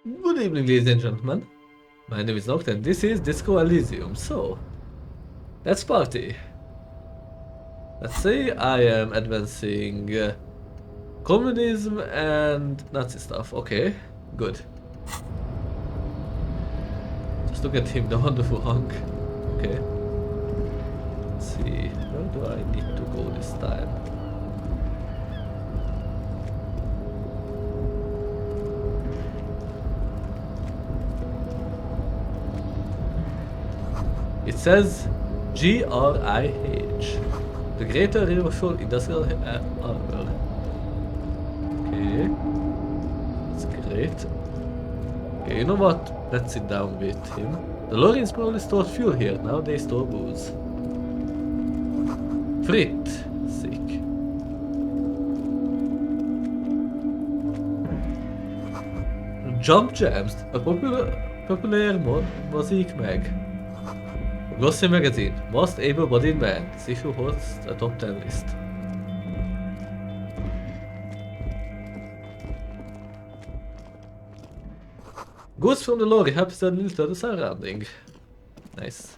Good evening, ladies and gentlemen. My name is Noct and this is Disco Elysium. So, let's party. Let's say I am advancing communism and Nazi stuff. Okay, good. Just look at him, the wonderful hunk. Okay. Let's see, where do I need to go this time? It says GRIH. The Greater Revolution Industrial Armor. Okay. That's great. Okay, you know what? Let's sit down with him. The Lorries probably stored fuel here. Now they store booze. Frit. Sick. Jump Jams. A popular music mag. Glossy magazine. Most able-bodied man. See who hosts a top 10 list. Goods from the lorry helps a little to the surrounding. Nice.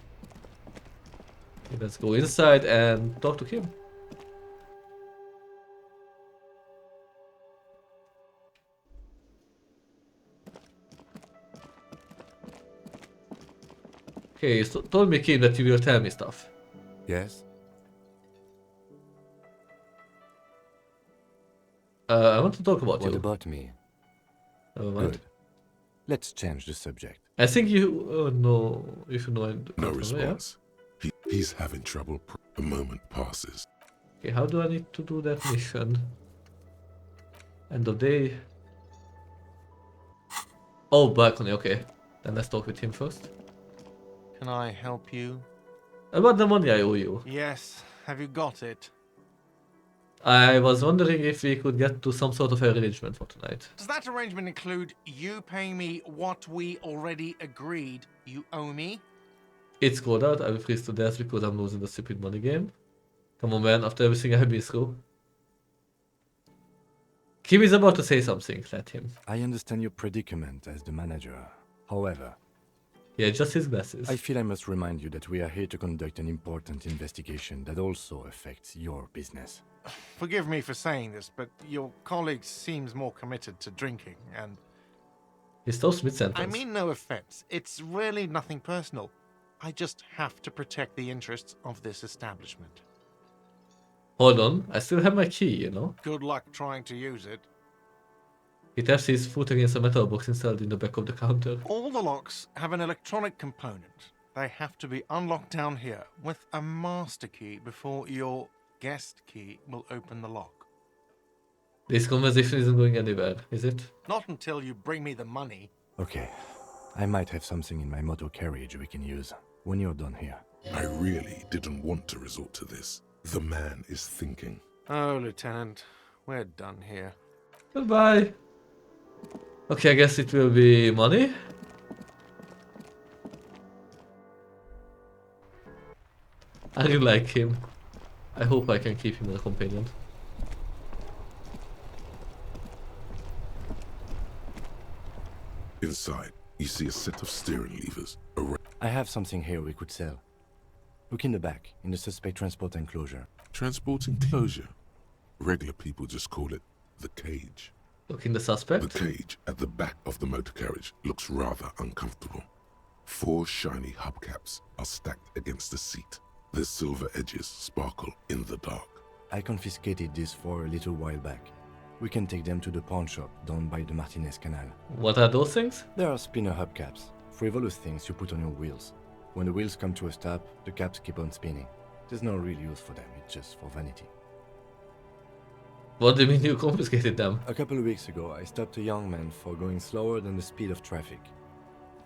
Okay, let's go inside and talk to him. Okay, so told me, Kim, that you will tell me stuff. Yes? I want to talk about you. What about me? Never mind. Good. Let's change the subject. I think you know if you know. No response. He's having trouble. A moment passes. Okay, how do I need to do that mission? End of day. Oh, balcony. Okay, then let's talk with him first. Can I help you? About the money I owe you. Yes. Have you got it? I was wondering if we could get to some sort of arrangement for tonight. Does that arrangement include you paying me what we already agreed you owe me? It's cold out. I will freeze to death because I'm losing the stupid money game. Come on, man. After everything I've been through. Kim is about to say something. Let him. I understand your predicament as the manager. However, Yeah, just his glasses. I feel I must remind you that we are here to conduct an important investigation that also affects your business. Forgive me for saying this, but your colleague seems more committed to drinking, and... He stops mid-sentence. I mean no offense. It's really nothing personal. I just have to protect the interests of this establishment. Hold on. I still have my key, you know? Good luck trying to use it. He taps his foot against a metal box installed in the back of the counter. All the locks have an electronic component. They have to be unlocked down here with a master key before your guest key will open the lock. This conversation isn't going anywhere, is it? Not until you bring me the money. Okay, I might have something in my motor carriage we can use when you're done here. I really didn't want to resort to this. The man is thinking. Oh, Lieutenant, we're done here. Goodbye. Okay, I guess it will be money. I really like him. I hope I can keep him as a companion. Inside, you see a set of steering levers. I have something here we could sell. Look in the back, in the suspect transport enclosure. Transport enclosure. Regular people just call it the cage. Look in the suspect. The cage at the back of the motor carriage looks rather uncomfortable. 4 shiny hubcaps are stacked against the seat. Their silver edges sparkle in the dark. I confiscated these 4 a little while back. We can take them to the pawn shop down by the Martinez Canal. What are those things? There are spinner hubcaps, frivolous things you put on your wheels. When the wheels come to a stop, the caps keep on spinning. There's no real use for them, it's just for vanity. What do you mean you confiscated them? A couple of weeks ago, I stopped a young man for going slower than the speed of traffic.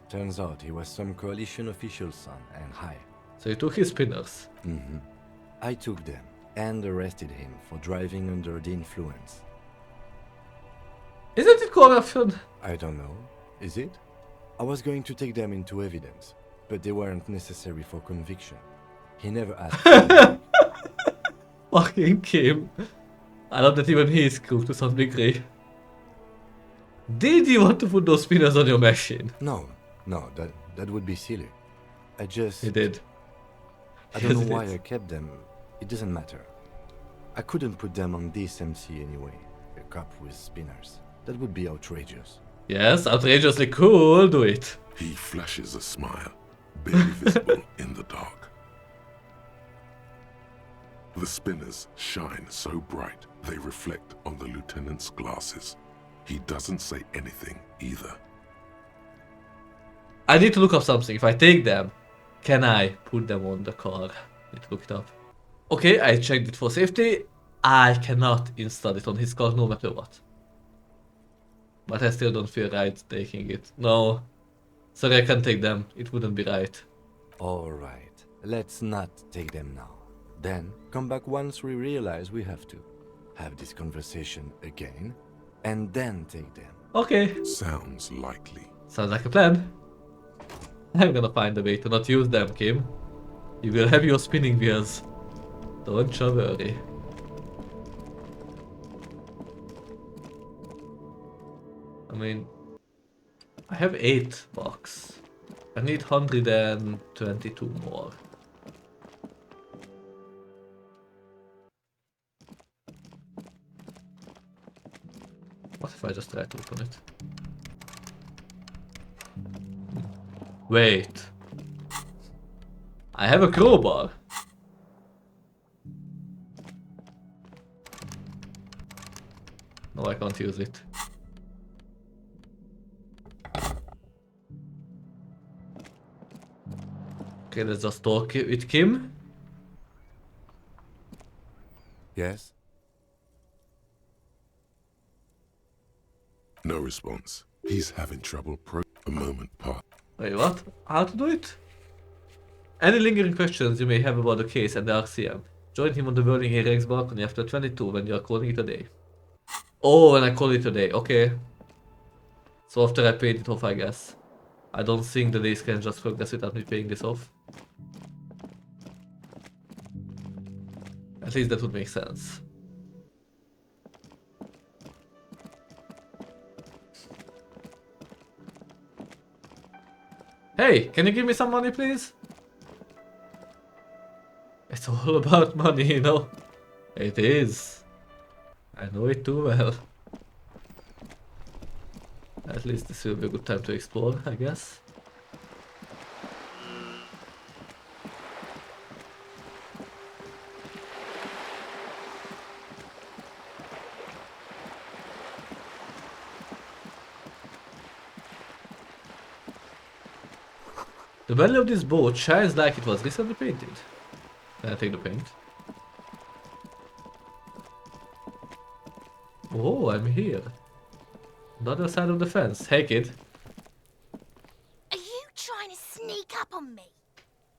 Turns out he was some coalition official's son and high. So you took his spinners. I took them and arrested him for driving under the influence. Isn't it corruption? I don't know. Is it? I was going to take them into evidence, but they weren't necessary for conviction. He never asked. Fucking Kim. I love that even he is cool to some degree. Did you want to put those spinners on your machine? No, that would be silly. I just... He did. I don't Yes, know he why did. I kept them. It doesn't matter. I couldn't put them on this MC anyway. A cup with spinners. That would be outrageous. Yes, outrageously cool, do it. He flashes a smile, barely visible in the dark. The spinners shine so bright they reflect on the lieutenant's glasses. He doesn't say anything either. I need to look up something. If I take them, can I put them on the car? Need to look it up. Okay, I checked it for safety. I cannot install it on his car no matter what. But I still don't feel right taking it. No. Sorry, I can't take them. It wouldn't be right. Alright, let's not take them now. Then, come back once we realize we have to. Have this conversation again, and then take them. Okay. Sounds likely. Sounds like a plan. I'm gonna find a way to not use them, Kim. You will have your spinning wheels. Don't you worry. I mean, I have 8 bucks. I need 122 more. What if I just try to open it? Wait. I have a crowbar. No, I can't use it. Okay, let's just talk with Kim. Yes? No response. He's having trouble a moment passed. Wait, what? How to do it? Any lingering questions you may have about the case and the RCM, join him on the Whirling Earrings balcony after 22 when you are calling it a day. Oh, when I call it a day, okay. So after I paid it off, I guess. I don't think the days can just progress without me paying this off. At least that would make sense. Hey, can you give me some money, please? It's all about money, you know. It is. I know it too well. At least this will be a good time to explore, I guess. The belly of this boat shines like it was recently painted. Can I take the paint? Oh, I'm here. The other side of the fence. Hey, kid. Are you trying to sneak up on me?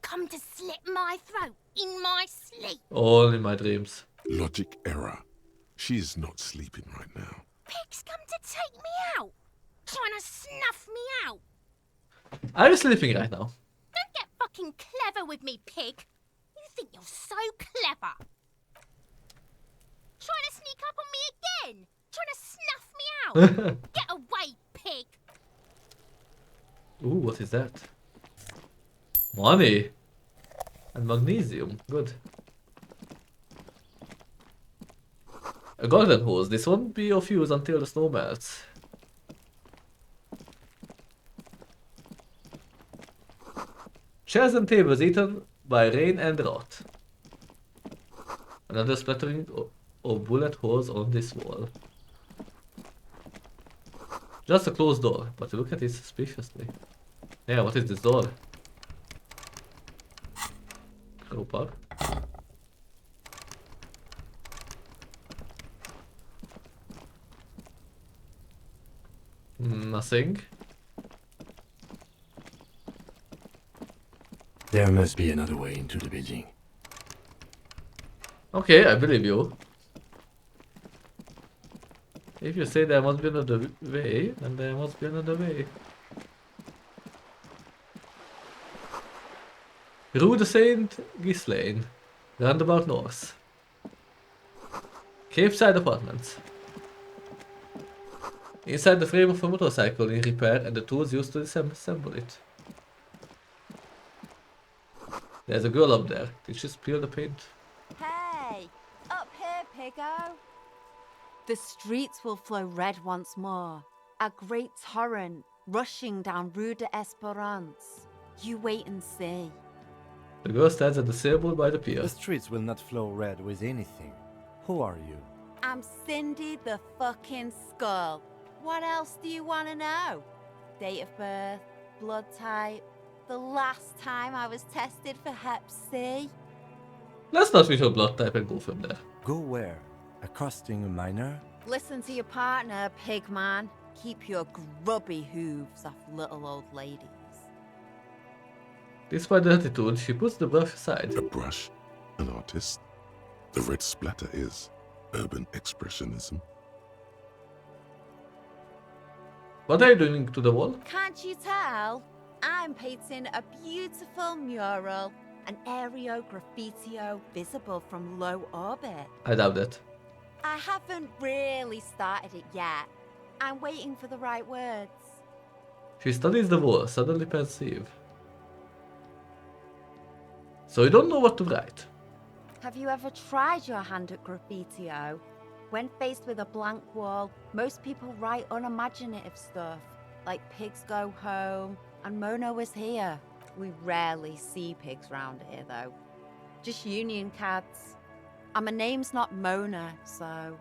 Come to slit my throat in my sleep? All in my dreams. Logic error. She is not sleeping right now. Pig's come to take me out. Trying to snuff me out. Are you sleeping right now? Don't get fucking clever with me, pig. You think you're so clever. Trying to sneak up on me again. Trying to snuff me out. Get away, pig. Ooh, what is that? Money! And magnesium. Good. A garden hose. This won't be of use until the snow melts. Chairs and tables eaten by rain and rot. Another splattering of bullet holes on this wall. Just a closed door, but look at it suspiciously. Yeah, what is this door? Crowbar. Nothing. There must be another way into the building. Okay, I believe you. If you say there must be another way, then there must be another way. Rue de Saint Ghislaine, roundabout north. Cape Side Apartments. Inside the frame of a motorcycle in repair and the tools used to disassemble it. There's a girl up there. Did she spill the paint? Hey, up here, Piggo. The streets will flow red once more. A great torrent rushing down Rue de Esperance. You wait and see. The girl stands at the sailboat by the pier. The streets will not flow red with anything. Who are you? I'm Cindy the fucking Skull. What else do you want to know? Date of birth, blood type, the last time I was tested for Hep C. Let's not with your blood type and go from there. Go where? Accosting a miner? Listen to your partner, Pigman. Keep your grubby hooves off little old ladies. Despite the attitude, she puts the brush aside. A brush? An artist? The red splatter is urban expressionism. What are you doing to the wall? Can't you tell? I'm painting a beautiful mural, an aereo graffitio visible from low orbit. I doubt that. I haven't really started it yet. I'm waiting for the right words. She studies the wall, suddenly pensive. So you don't know what to write. Have you ever tried your hand at graffitio? When faced with a blank wall, most people write unimaginative stuff, like pigs go home and Mona was here. We rarely see pigs round here, though. Just union cats. And my name's not Mona, so...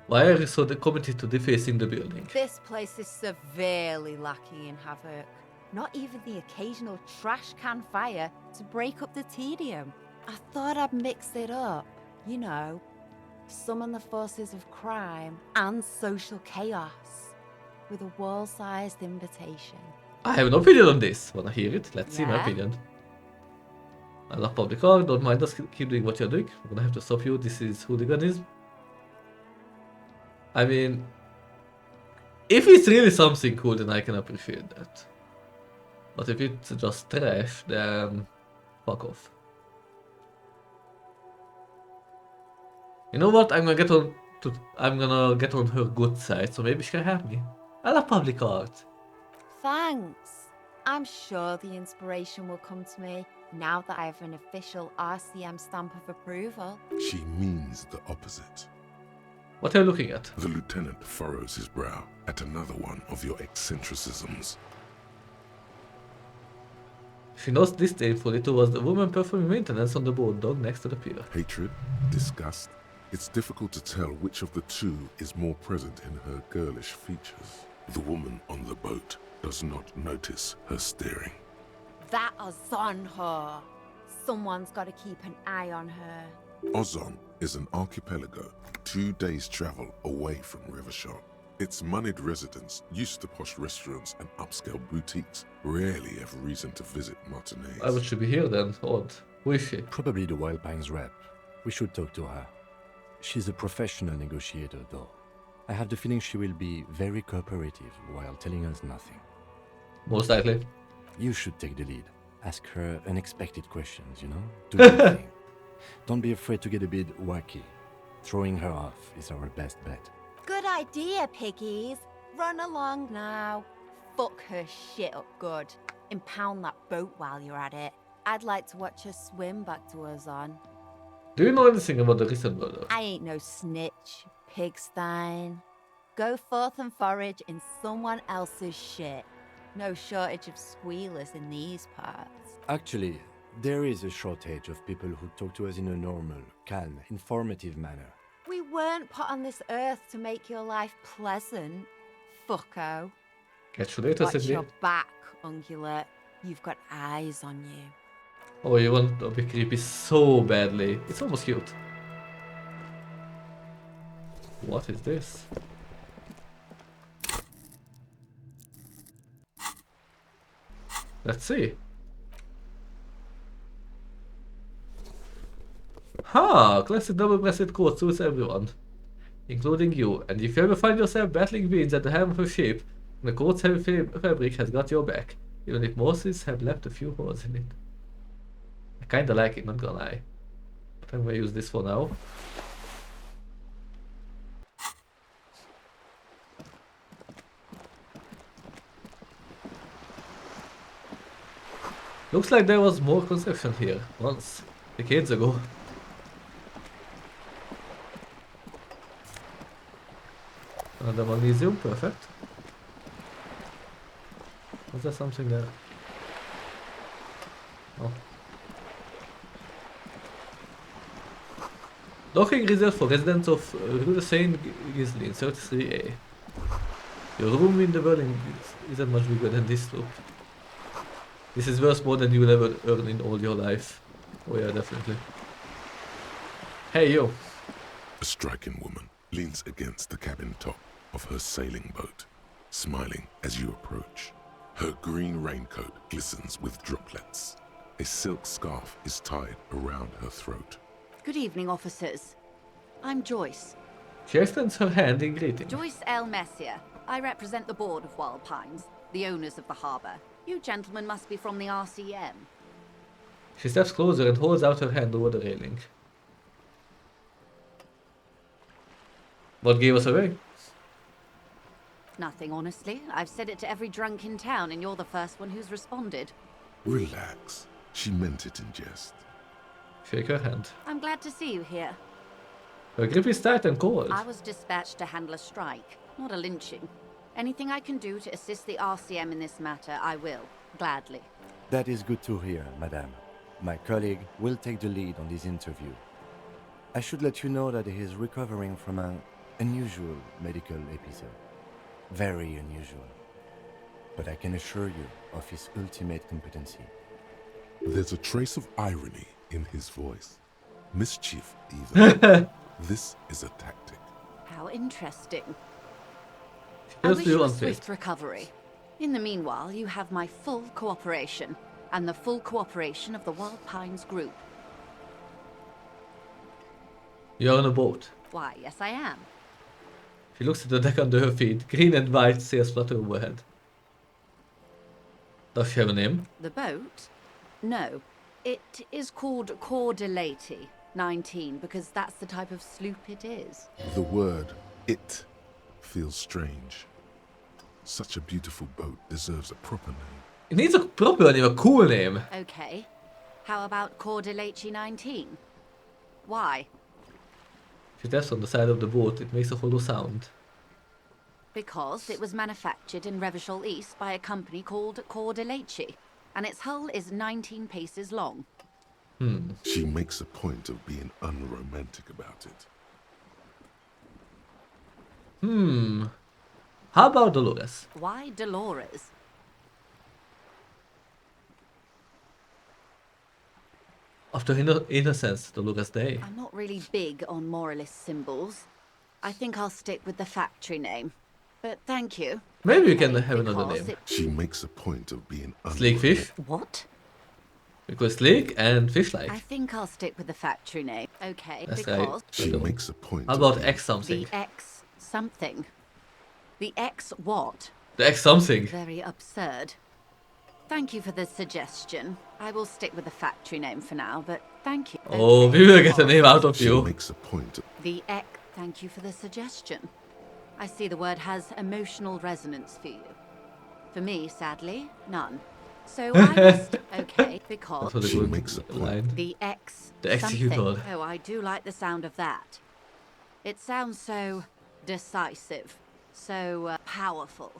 Why are you so committed to defacing the building? This place is severely lacking in havoc. Not even the occasional trash can fire to break up the tedium. I thought I'd mix it up, you know, summon the forces of crime and social chaos with a wall-sized invitation. I have an opinion on this. Wanna hear it? Let's see my Yeah? opinion. I love public art, don't mind us, keep doing what you're doing. I'm gonna have to stop you, this is hooliganism. I mean, if it's really something cool, then I can appreciate that. But if it's just trash, then fuck off. You know what? I'm gonna get on her good side, so maybe she can help me. I love public art. Thanks. I'm sure the inspiration will come to me now that I have an official RCM stamp of approval. She means the opposite. What are you looking at? The lieutenant furrows his brow at another one of your eccentricisms. She nods disdainfully towards the woman performing maintenance on the boat dock next to the pier. Hatred? Disgust? It's difficult to tell which of the two is more present in her girlish features. The woman on the boat does not notice her staring. That is on her. Someone's got to keep an eye on her. Ozon is an archipelago 2 days' travel away from Rivershot. Its moneyed residents, used to posh restaurants and upscale boutiques, rarely have reason to visit Martinez. Why would she be here then? Odd. Who is she? Probably the Wild Pines rep. We should talk to her. She's a professional negotiator, though. I have the feeling she will be very cooperative while telling us nothing. Most likely. You should take the lead. Ask her unexpected questions, you know? Do your thing. Don't be afraid to get a bit wacky. Throwing her off is our best bet. Good idea, piggies. Run along now. Fuck her shit up good. Impound that boat while you're at it. I'd like to watch her swim back to Ozon. Do you know anything about the recent murder? I ain't no snitch, pigstein. Go forth and forage in someone else's shit. No shortage of squealers in these parts. Actually, there is a shortage of people who talk to us in a normal, calm, informative manner. We weren't put on this earth to make your life pleasant, fucko. Catch you later, Watch Sydney. your back, ungulate. You've got eyes on you. Oh, you want to be creepy so badly. It's almost cute. What is this? Let's see. Ha! Classic double-breasted coat suits everyone, including you. And if you ever find yourself battling winds at the helm of a ship, the coat's heavy fabric has got your back, even if Moses have left a few holes in it. I kinda like it, not gonna lie. But I'm gonna use this for now. Looks like there was more construction here once, decades ago. Another magnesium, perfect. Was there something there? Oh. Docking reserved for residents of Rue Saint Ghislaine, 33A. Your room in the building isn't much bigger than this slope. This is worth more than you'll ever earn in all your life. Oh yeah, definitely. Hey, yo. A striking woman leans against the cabin top of her sailing boat, smiling as you approach. Her green raincoat glistens with droplets. A silk scarf is tied around her throat. Good evening, officers. I'm Joyce. She extends her hand in greeting. Joyce L. Messier. I represent the board of Wild Pines, the owners of the harbour. You gentlemen must be from the RCM. She steps closer and holds out her hand over the railing. What gave us away? Nothing, honestly. I've said it to every drunk in town, and you're the first one who's responded. Relax. She meant it in jest. Shake her hand. I'm glad to see you here. Her grip is tight and cold. I was dispatched to handle a strike, not a lynching. Anything I can do to assist the RCM in this matter, I will. Gladly. That is good to hear, madame. My colleague will take the lead on this interview. I should let you know that he is recovering from an unusual medical episode. Very unusual. But I can assure you of his ultimate competency. There's a trace of irony in his voice. Mischief, even. This is a tactic. How interesting. I Feels wish you you a unfit. swift recovery. In the meanwhile, you have my full cooperation, and the full cooperation of the Wild Pines group. You're on a boat. Why, yes I am. She looks at the deck under her feet. Green and white sails flutter overhead. Does she have a name? The boat? No. It is called Cordelati 19 because that's the type of sloop it is. The word "it" feels strange. Such a beautiful boat deserves a proper name. It needs a proper name, a cool name. Okay. How about Cordelati 19? Why? She taps on the side of the boat. It makes a hollow sound. Because it was manufactured in Revachol East by a company called Cordelati, and its hull is 19 paces long. She makes a point of being unromantic about it. How about Dolores? Why Dolores? After innocence, Dolores Day. I'm not really big on moralist symbols. I think I'll stick with the factory name. But thank you. Maybe we can Okay, have another because name. She makes a point of being Sleek fish? What? Because sleek and I fish-like. think I'll stick with the factory name. Okay, That's right. because She makes a point. How of about being- X something? the X something. The X what? The X something. Very absurd. Thank you for the suggestion. I will stick with the factory name for now, but thank you. Oh, Okay, we will get a because name out of She you. makes a point of The X. Thank you for the suggestion. I see the word has emotional resonance for you. For me, sadly, none. So I must. Okay, because That's what She a makes a good point. line. the X. The executor. something. Oh, I do like the sound of that. It sounds so decisive, so powerful.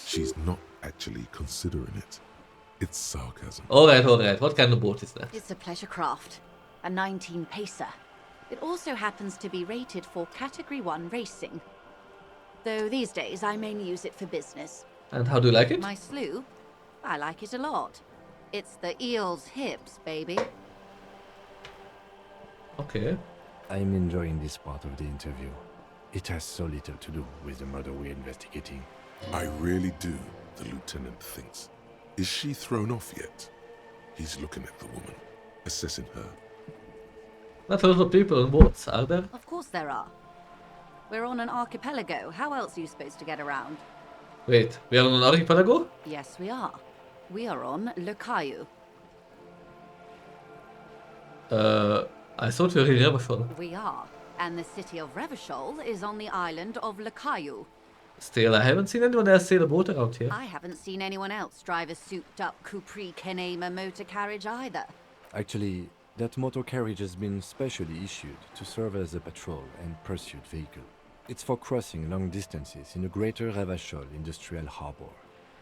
She's not actually considering it. It's sarcasm. Alright. What kind of boat is that? It's a pleasure craft, a 19 pacer. It also happens to be rated for Category 1 racing. Though these days I mainly use it for business. And how do you like it? My sloop, I like it a lot. It's the eel's hips, baby. Okay. I'm enjoying this part of the interview. It has so little to do with the murder we're investigating. I really do, the lieutenant thinks. Is she thrown off yet? He's looking at the woman, assessing her. Not a lot of people on boats, are there? Of course there are. We're on an archipelago. How else are you supposed to get around? Wait, we are on an archipelago? Yes, we are. We are on Le Caillou. I thought we were in Revachol. We are. And the city of Revachol is on the island of Le Caillou. Still, I haven't seen anyone else sail a boat around here. I haven't seen anyone else drive a souped-up Capri Kenema motor carriage either. Actually, that motor carriage has been specially issued to serve as a patrol and pursuit vehicle. It's for crossing long distances in the greater Revachol industrial harbor.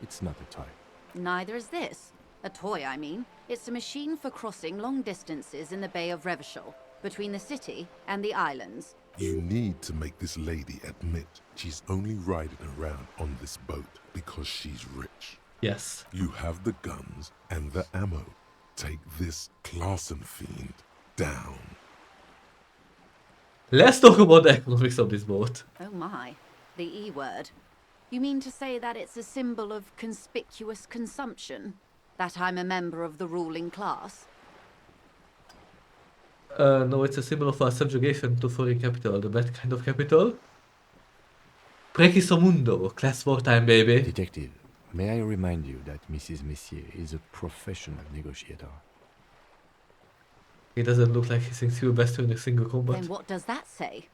It's not a toy. Neither is this. A toy, I mean. It's a machine for crossing long distances in the Bay of Revachol, between the city and the islands. You need to make this lady admit she's only riding around on this boat because she's rich. Yes. You have the guns and the ammo. Take this Clausen fiend down. Let's talk about the economics of this boat. Oh my, the E word. You mean to say that it's a symbol of conspicuous consumption? That I'm a member of the ruling class? No, it's a symbol of our subjugation to foreign capital, the bad kind of capital. Prequiso mundo, class wartime, baby. Detective, may I remind you that Mrs. Messier is a professional negotiator. He doesn't look like he thinks he will best in a single combat. Then what does that say?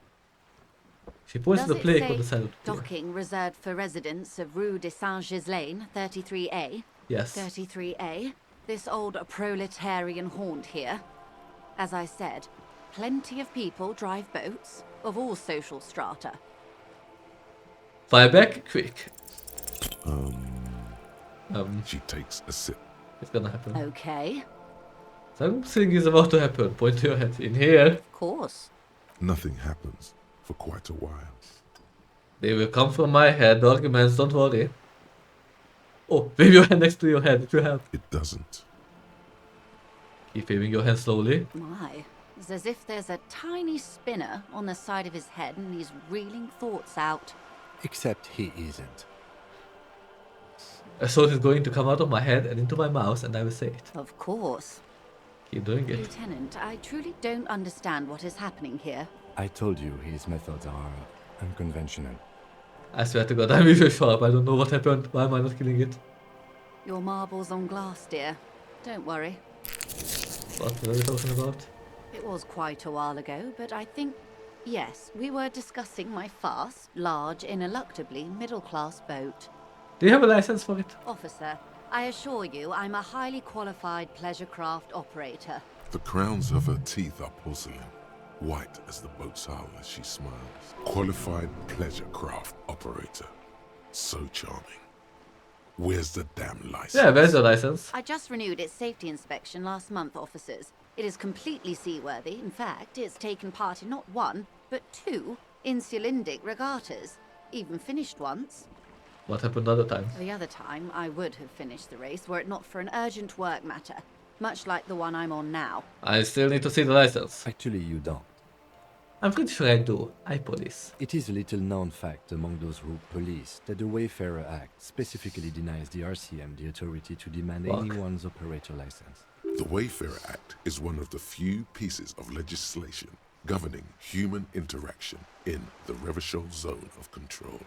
She points to Does the it plaque say on the side of the docking reserved for residents of Rue de Saint-Ghislain, 33A? Yes. 33A, this old proletarian haunt here. As I said, plenty of people drive boats, of all social strata. Fire back, quick. She takes a sip. It's gonna happen. Okay, Something is about to happen. Point to your head. In here. of course. Nothing happens for quite a while. They will come from my head. The arguments, don't worry. Oh, wave your hand next to your head. It will help. It doesn't. Keep waving your hand slowly. My, it's as if there's a tiny spinner on the side of his head and he's reeling thoughts out. Except he isn't. A thought is going to come out of my head and into my mouth, and I will say it. Of course. Keep doing it. Lieutenant, I truly don't understand what is happening here. I told you his methods are unconventional. I swear to God, I'm even sharp. I don't know what happened. Why am I not killing it? Your marbles on glass, dear. Don't worry. What were we talking about? It was quite a while ago, but I think, yes, we were discussing my fast, large, ineluctably middle-class boat. Do you have a license for it? Officer, I assure you I'm a highly qualified pleasure craft operator. The crowns of her teeth are porcelain, white as the boat's hull as she smiles. Qualified pleasure craft operator. So charming. Where's the damn license? Yeah, where's your license? I just renewed its safety inspection last month, officers. It is completely seaworthy. In fact, it's taken part in not one, but two insulindic regattas. Even finished once. What happened the other time? The other time, I would have finished the race were it not for an urgent work matter, much like the one I'm on now. I still need to see the license. Actually, you don't. I'm pretty sure I do. I police. It is a little known fact among those who police that the Wayfarer Act specifically denies the RCM the authority to demand Fuck. anyone's operator license. The Wayfarer Act is one of the few pieces of legislation governing human interaction in the Revachol Zone of Control,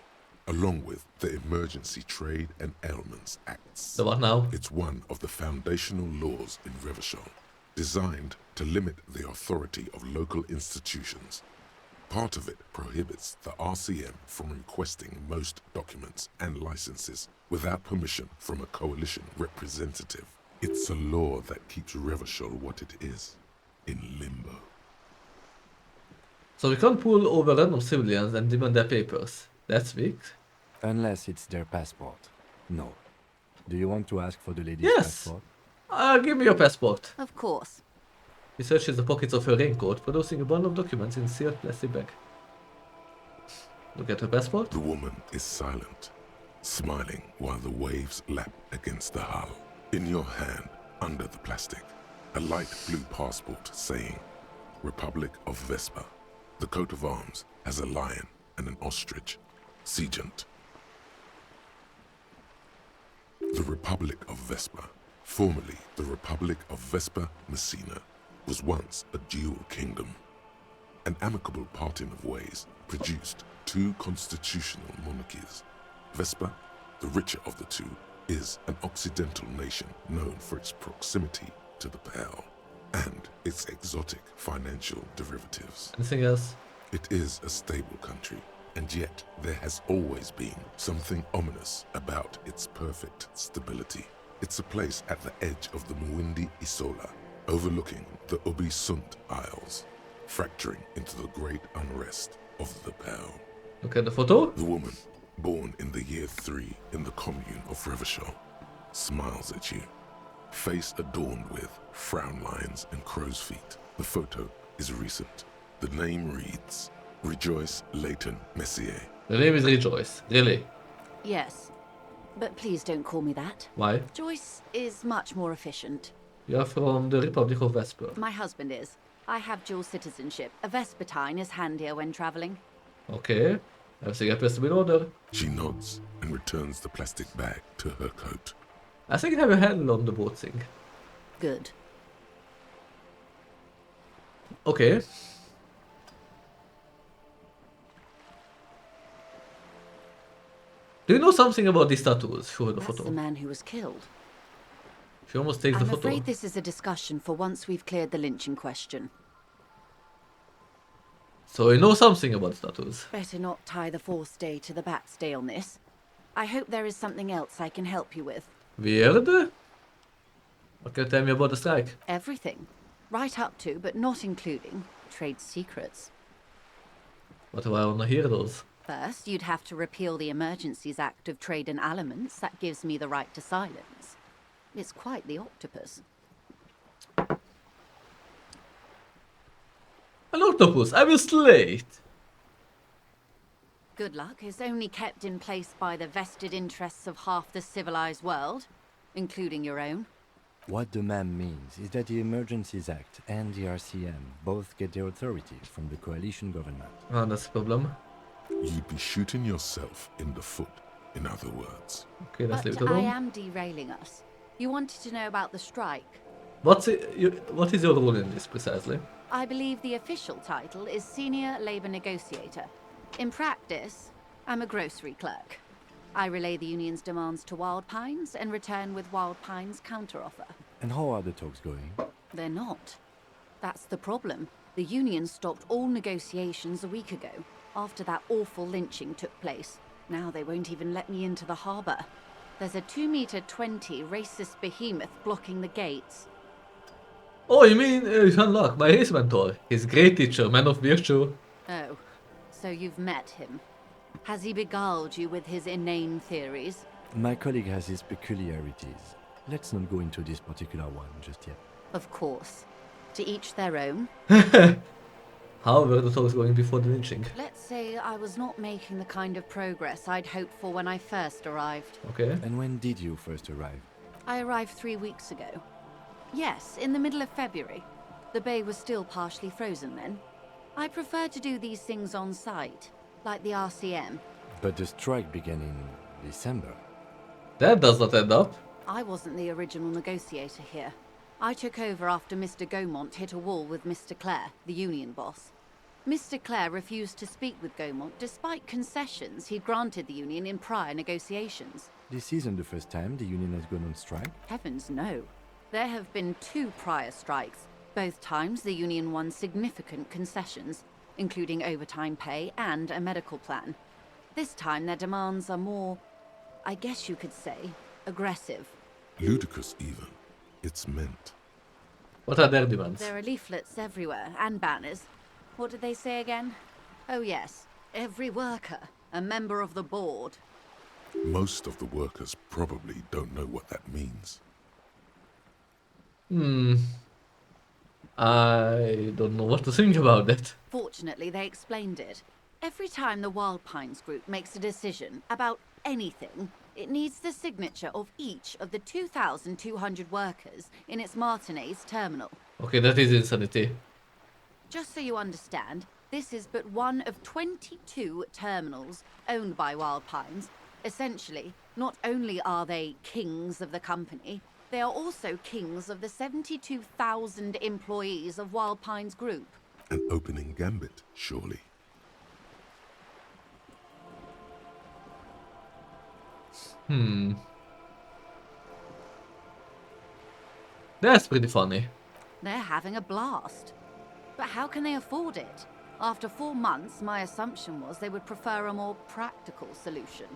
along with the Emergency Trade and Ailments Acts. The what now? It's one of the foundational laws in Revachol, designed to limit the authority of local institutions. Part of it prohibits the RCM from requesting most documents and licenses without permission from a coalition representative. It's a law that keeps Revachol what it is, in limbo. So we can't pull over random civilians and demand their papers. That's weak. Unless it's their passport. No. Do you want to ask for the lady's Yes. passport? Give me your passport. Of course. He searches the pockets of her raincoat, producing a bundle of documents in a sealed plastic bag. Look at her passport. The woman is silent, smiling while the waves lap against the hull. In your hand, under the plastic, a light blue passport saying, Republic of Vespa. The coat of arms has a lion and an ostrich. Seagent. The Republic of Vespa, formerly the Republic of Vespa Messina, was once a dual kingdom. An amicable parting of ways produced two constitutional monarchies. Vespa, the richer of the two, is an occidental nation known for its proximity to the Pale and its exotic financial derivatives. Anything else? It is a stable country And yet, there has always been something ominous about its perfect stability. It's a place at the edge of the Muindi Isola, overlooking the Obisund Isles, fracturing into the great unrest of the Pale. Look at the photo. The woman, born in the year 3 in the commune of Revachol, smiles at you, face adorned with frown lines and crow's feet. The photo is recent. The name reads Rejoice Leighton Messier. The name is Rejoice. Really? Yes. But please don't call me that. Why? Joyce is much more efficient. You are from the Republic of Vesper. My husband is. I have dual citizenship. A Vespertine is handier when traveling. Okay. Everything appears to be in order. She nods and returns the plastic bag to her coat. I think I have a handle on the boat thing. Good. Okay. Do you know something about these tattoos? Show her the That's photo. the man who was killed. She almost takes I'm the photo. afraid this is a discussion for once we've cleared the lynching question. So you know something about the tattoos. Better not tie the fourth day to the bat's day on this. I hope there is something else I can help you with. Weird. What can you tell me about the strike? Everything. Right up to, but not including, trade secrets. What do I want to hear those? First, you'd have to repeal the Emergencies Act of Trade in Aliments. That gives me the right to silence. It's quite the octopus. An octopus! I will slay it! Good luck is only kept in place by the vested interests of half the civilized world, including your own. What the ma'am means is that the Emergencies Act and the RCM both get their authority from the coalition government. Ah, that's the problem. You'd be shooting yourself in the foot, in other words. Okay, let's leave it But I alone. am derailing us. You wanted to know about the strike. What is your role in this precisely? I believe the official title is Senior Labor Negotiator. In practice, I'm a grocery clerk. I relay the union's demands to Wild Pines and return with Wild Pines' counteroffer. And how are the talks going? They're not. That's the problem. The union stopped all negotiations a week ago, after that awful lynching took place. Now they won't even let me into the harbour. There's a 2-meter-20 racist behemoth blocking the gates. Oh, you mean Jean-Luc, my race mentor. His great teacher, man of virtue. Oh, so you've met him. Has he beguiled you with his inane theories? My colleague has his peculiarities. Let's not go into this particular one just yet. Of course. To each their own. How were the talks going before the lynching? Let's say I was not making the kind of progress I'd hoped for when I first arrived. Okay. And when did you first arrive? I arrived 3 weeks ago. Yes, in the middle of February. The bay was still partially frozen then. I prefer to do these things on site, like the RCM. But the strike began in December. That does not end up. I wasn't the original negotiator here. I took over after Mr. Gaumont hit a wall with Mr. Clare, the union boss. Mr. Clare refused to speak with Gaumont despite concessions he'd granted the union in prior negotiations. This isn't the first time the union has gone on strike. Heavens no. There have been 2 prior strikes. Both times the union won significant concessions, including overtime pay and a medical plan. This time their demands are more, I guess you could say, aggressive. Ludicrous even. It's meant. What are their demands? There are leaflets everywhere, and banners. What did they say again? Oh yes, every worker, a member of the board. Most of the workers probably don't know what that means. I don't know what to think about that. Fortunately, they explained it. Every time the Wild Pines group makes a decision about anything, it needs the signature of each of the 2,200 workers in its Martinez terminal. Okay, that is insanity. Just so you understand, this is but one of 22 terminals owned by Wild Pines. Essentially, not only are they kings of the company, they are also kings of the 72,000 employees of Wild Pines Group. An opening gambit, surely. That's pretty funny. They're having a blast. But how can they afford it? After 4 months, my assumption was they would prefer a more practical solution.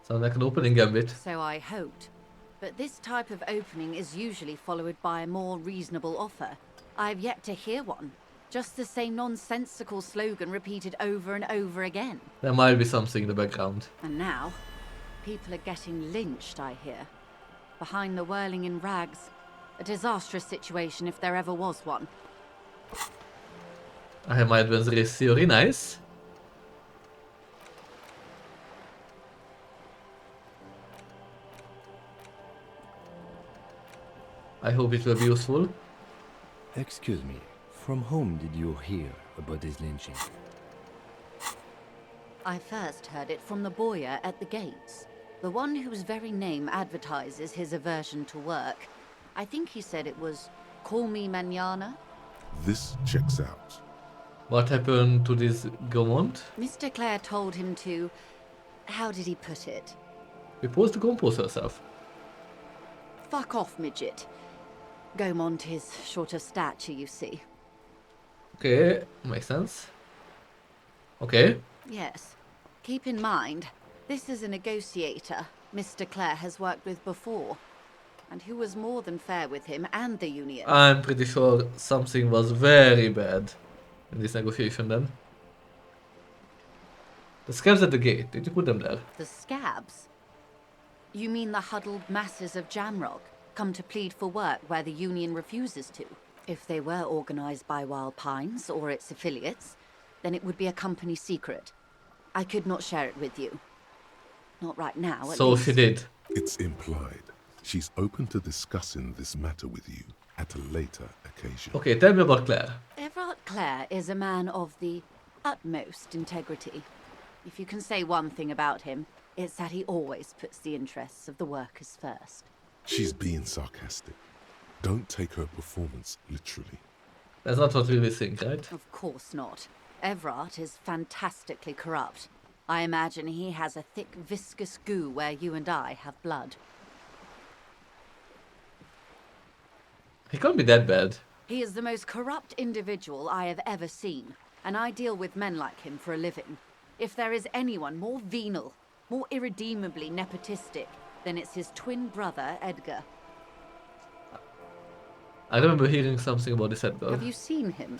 Sounds like an opening gambit. So I hoped. But this type of opening is usually followed by a more reasonable offer. I've yet to hear one. Just the same nonsensical slogan repeated over and over again. There might be something in the background. And now, people are getting lynched, I hear. Behind the whirling in rags. A disastrous situation if there ever was one. I have my advanced race theory, nice. I hope it will be useful. Excuse me, from whom did you hear about this lynching? I first heard it from the bowyer at the gates. The one whose very name advertises his aversion to work. I think he said it was, "Call me mañana." This checks out. What happened to this Gaumont? Mr. Clare told him to... How did he put it? We supposed to compose herself. Fuck off, midget. Gaumont is short of stature, you see. Okay, makes sense. Okay. Yes. Keep in mind, this is a negotiator Mr. Clare has worked with before, and who was more than fair with him and the Union. I'm pretty sure something was very bad in this negotiation then. The scabs at the gate, did you put them there? The scabs? You mean the huddled masses of Jamrock, come to plead for work where the Union refuses to? If they were organized by Wild Pines or its affiliates, then it would be a company secret. I could not share it with you. Not right now, at So least. she did. It's implied. She's open to discussing this matter with you at a later occasion. Okay, tell me about Claire. Everard Clare is a man of the utmost integrity. If you can say one thing about him, it's that he always puts the interests of the workers first. She's being sarcastic. Don't take her performance literally. That's not what we really think, right? Of course not. Everard is fantastically corrupt. I imagine he has a thick, viscous goo where you and I have blood. He can't be that bad. He is the most corrupt individual I have ever seen, and I deal with men like him for a living. If there is anyone more venal, more irredeemably nepotistic, then it's his twin brother, Edgar. I remember hearing something about this Edgar. Have you seen him?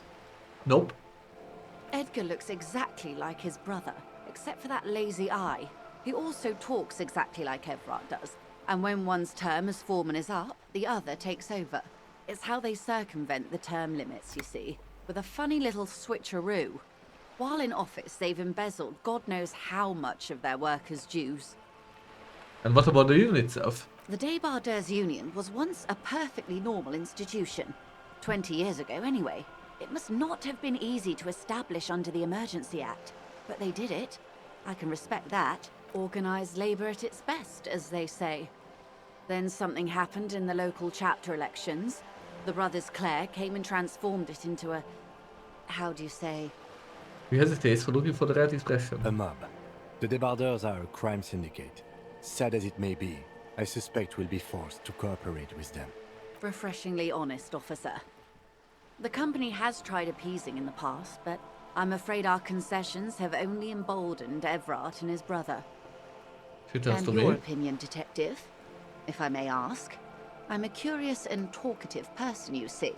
Nope. Edgar looks exactly like his brother, except for that lazy eye. He also talks exactly like Everard does, and when one's term as foreman is up, the other takes over. It's how they circumvent the term limits, you see, with a funny little switcheroo. While in office, they've embezzled God knows how much of their workers' dues. And what about the union itself? The Débardeurs Union was once a perfectly normal institution. 20 years ago, anyway. It must not have been easy to establish under the Emergency Act, but they did it. I can respect that. Organised labour at its best, as they say. Then something happened in the local chapter elections. The brothers Clare came and transformed it into a... how do you say? He hesitates for looking for the right expression. A mob. The Débardeurs are a crime syndicate. Sad as it may be, I suspect we'll be forced to cooperate with them. Refreshingly honest, officer. The company has tried appeasing in the past, but I'm afraid our concessions have only emboldened Everard and his brother. She turns And to your me. opinion, detective, if I may ask? I'm a curious and talkative person, you see.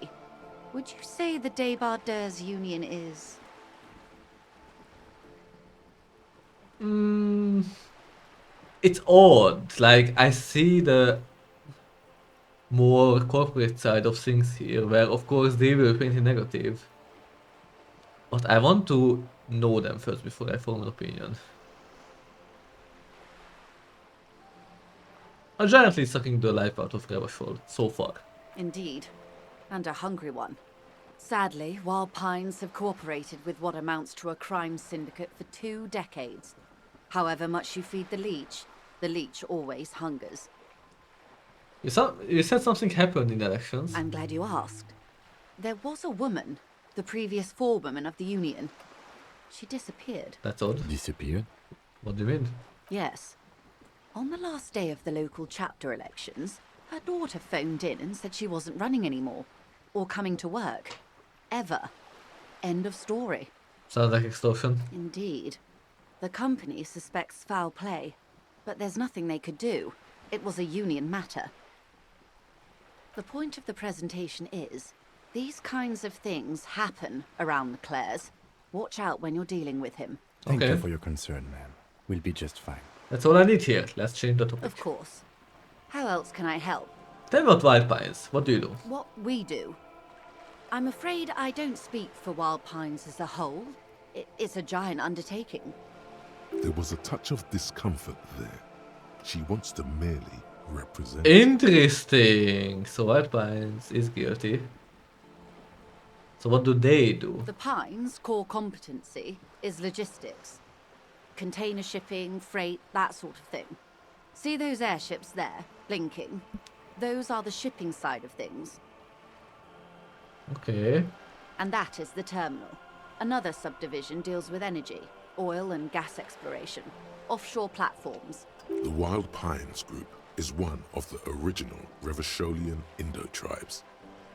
Would you say the Débardeurs Union is... It's odd. Like, I see the more corporate side of things here, where of course they will paint it negative. But I want to know them first before I form an opinion. I'm giantly sucking the life out of Revachol so far. Indeed, and a hungry one. Sadly, Wild Pines have cooperated with what amounts to a crime syndicate for 2 decades. However much you feed the leech always hungers. You said something happened in the elections. I'm glad you asked. There was a woman, the previous forewoman of the Union. She disappeared. That's odd. Disappeared? What do you mean? Yes. On the last day of the local chapter elections, her daughter phoned in and said she wasn't running anymore, or coming to work. Ever. End of story. Sounds like extortion. Indeed. The company suspects foul play, but there's nothing they could do. It was a union matter. The point of the presentation is, these kinds of things happen around the Clares. Watch out when you're dealing with him. Thank Okay. you for your concern, ma'am. We'll be just fine. That's all I need here. Let's change the topic. Of course. How else can I help? Tell me about Wild Pines. What do you do? What we do. I'm afraid I don't speak for Wild Pines as a whole. It's a giant undertaking. There was a touch of discomfort there. She wants to merely represent. Interesting. So Wild Pines is guilty. So what do they do? The Pines' core competency is logistics. Container shipping, freight, that sort of thing. See those airships there, blinking? Those are the shipping side of things. Okay. And that is the terminal. Another subdivision deals with energy, oil and gas exploration, offshore platforms. The Wild Pines Group is one of the original Revacholian Indo-tribes.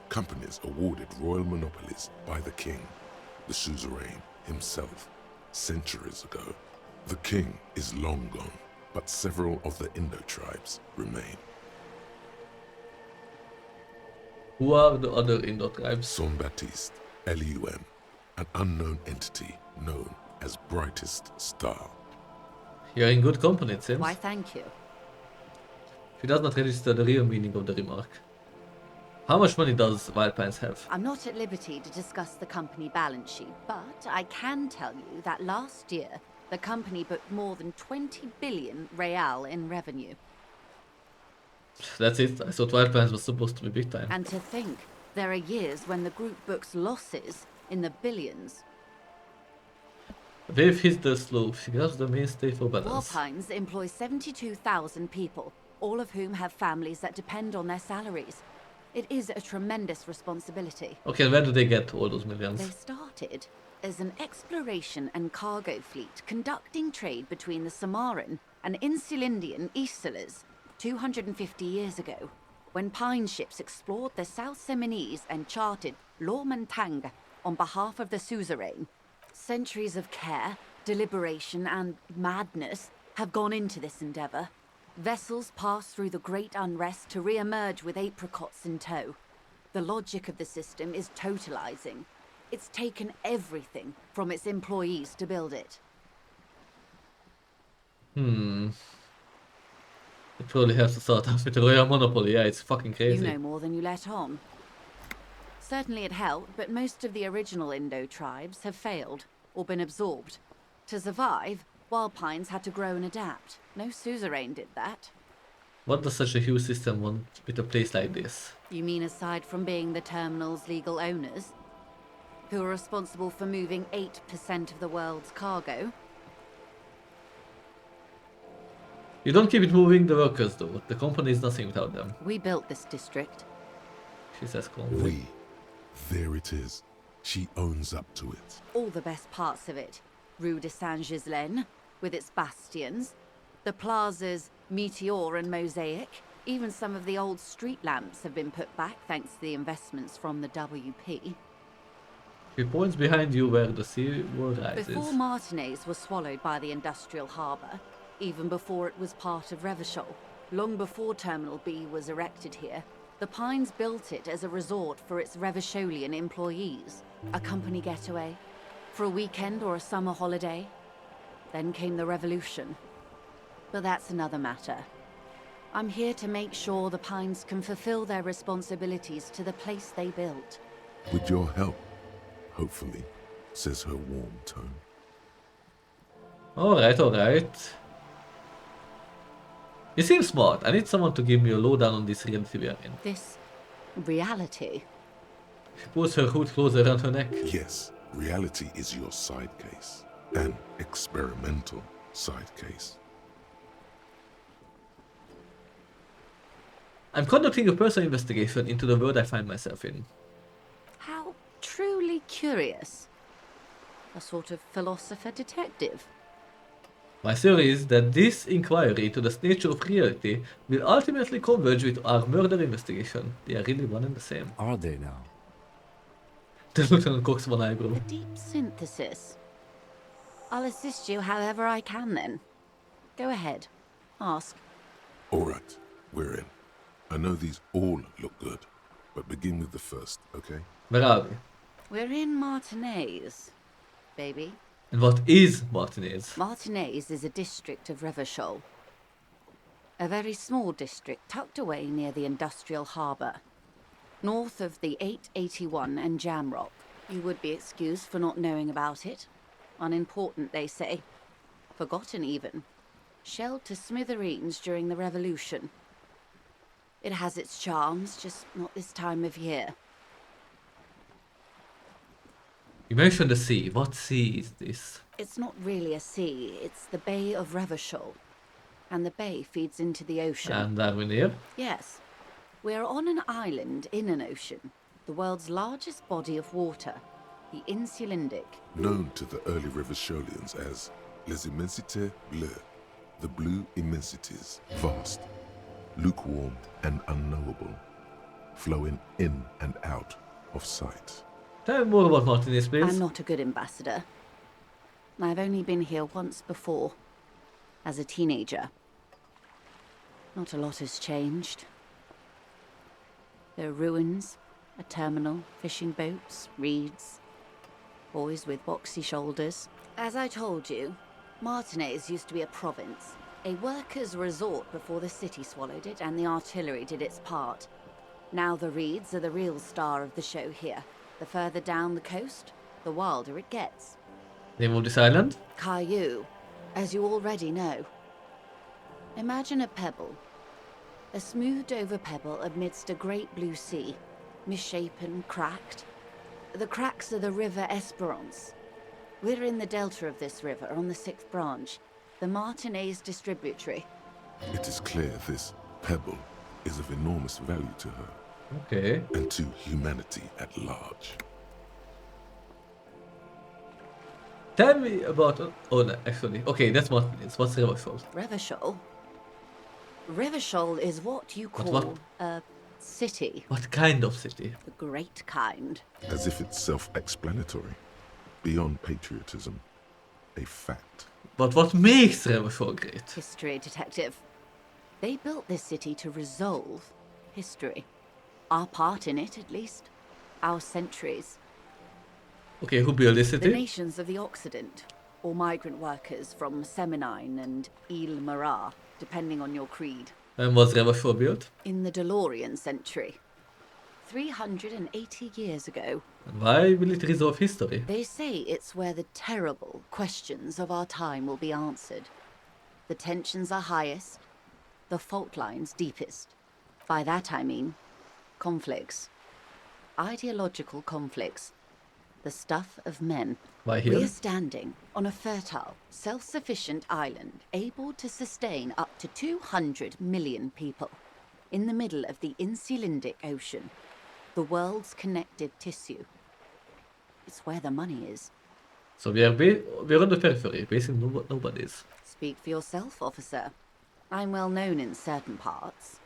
Companies awarded royal monopolies by the king, the suzerain himself, centuries ago. The king is long gone, but several of the Indo-tribes remain. Who are the other Indo tribes? Son Baptiste, Elysium, an unknown entity known as Brightest Star. You're in good company, it seems. Why, thank you. She does not register the real meaning of the remark. How much money does Wild Pines have? I'm not at liberty to discuss the company balance sheet, but I can tell you that last year, the company booked more than 20 billion real in revenue. That's it. I thought Wild Pines was supposed to be big time. And to think, there are years when the group books losses in the billions. Wave hits the slope. She grabs the mainstay for balance. Warpines employs 72,000 people, all of whom have families that depend on their salaries. It is a tremendous responsibility. Okay, and where do they get all those They millions? started as an exploration and cargo fleet conducting trade between the Samaran and Insulindian Isolas 250 years ago, when Pine ships explored the South Seminese and charted Lomantang on behalf of the suzerain. Centuries of care, deliberation, and madness have gone into this endeavor. Vessels pass through the great unrest to re-emerge with apricots in tow. The logic of the system is totalizing. It's taken everything from its employees to build it. It probably has to start off with a royal monopoly. Yeah, it's fucking crazy. You know more than you let on. Certainly it helped, but most of the original Indo tribes have failed or been absorbed. To survive, Wild Pines had to grow and adapt. No suzerain did that. What does such a huge system want with a place like this? You mean aside from being the terminal's legal owners, who are responsible for moving 8% of the world's cargo? You don't keep it moving, the workers do. The company is nothing without them. We built this district. She says calmly. We. There it is. She owns up to it. All the best parts of it. Rue de Saint-Ghislain, with its bastions, the plazas Meteor and Mosaic, even some of the old street lamps have been put back thanks to the investments from the WP. She points behind you where the sea wall rises. Before Martinez was swallowed by the industrial harbour, even before it was part of Revachol, long before Terminal B was erected here, the Pines built it as a resort for its Revacholian employees. A company getaway, for a weekend or a summer holiday. Then came the revolution. But that's another matter. I'm here to make sure the Pines can fulfill their responsibilities to the place they built. With your help, hopefully, says her warm tone. Alright, alright. You seem smart. I need someone to give me a lowdown on this reality we are in. This reality. She pulls her hood closer around her neck. Yes, reality is your side case. An experimental side case. I'm conducting a personal investigation into the world I find myself in. How truly curious. A sort of philosopher detective. My theory is that this inquiry into the nature of reality will ultimately converge with our murder investigation. They are really one and the same. Are they now? The lieutenant cocks one eyebrow. Deep synthesis. I'll assist you however I can then. Go ahead. Ask. All right, we're in. I know these all look good, but begin with the first, okay? Where are we? We're in Martinez, baby. And what is Martinez? Martinez is a district of Revachol. A very small district tucked away near the industrial harbour. North of the 881 and Jamrock. You would be excused for not knowing about it. Unimportant, they say. Forgotten even. Shelled to smithereens during the Revolution. It has its charms, just not this time of year. You mentioned the sea. What sea is this? It's not really a sea, it's the Bay of Revachol. And the bay feeds into the ocean. And are we near? Yes. We're on an island in an ocean. The world's largest body of water. The Insulindic. Known to the early Revacholians as Les Immensités Bleues, the blue immensities, vast, lukewarm and unknowable, flowing in and out of sight. Tell me more about Martinez, please. I'm not a good ambassador. I've only been here once before, as a teenager. Not a lot has changed. There are ruins, a terminal, fishing boats, reeds, boys with boxy shoulders. As I told you, Martinez used to be a province, a workers' resort before the city swallowed it and the artillery did its part. Now the reeds are the real star of the show here. The further down the coast, the wilder it gets. Name of this island? Caillou, as you already know. Imagine a pebble. A smoothed-over pebble amidst a great blue sea, misshapen, cracked. The cracks are the River Esperance. We're in the delta of this river, on the 6th branch, the Martinez distributary. It is clear this pebble is of enormous value to her Okay. and to humanity at large. Tell me about... Oh, no, actually. Okay, that's Martinez. What's Revachol? Revachol? Revachol is what you But call what- a city. What kind of city? The great kind. As if it's self-explanatory, beyond patriotism, a fact. But what makes Revachol great? History detective. They built this city to resolve history. Our part in it, at least. Our centuries. Okay, who built this The city? nations of the Occident, or migrant workers from Seminine and Ile Marat, depending on your creed. And was Revachol built? In the DeLorean century. 380 years ago. And why will it resolve history? They say it's where the terrible questions of our time will be answered. The tensions are highest, the fault lines deepest. By that I mean conflicts. Ideological conflicts. The stuff of men. Why We're here? standing on a fertile, self-sufficient island able to sustain up to 200 million people in the middle of the Insulindic Ocean, the world's connective tissue. It's where the money is. So we're on the periphery, basically nobody's. Speak for yourself, officer. I'm well known in certain parts.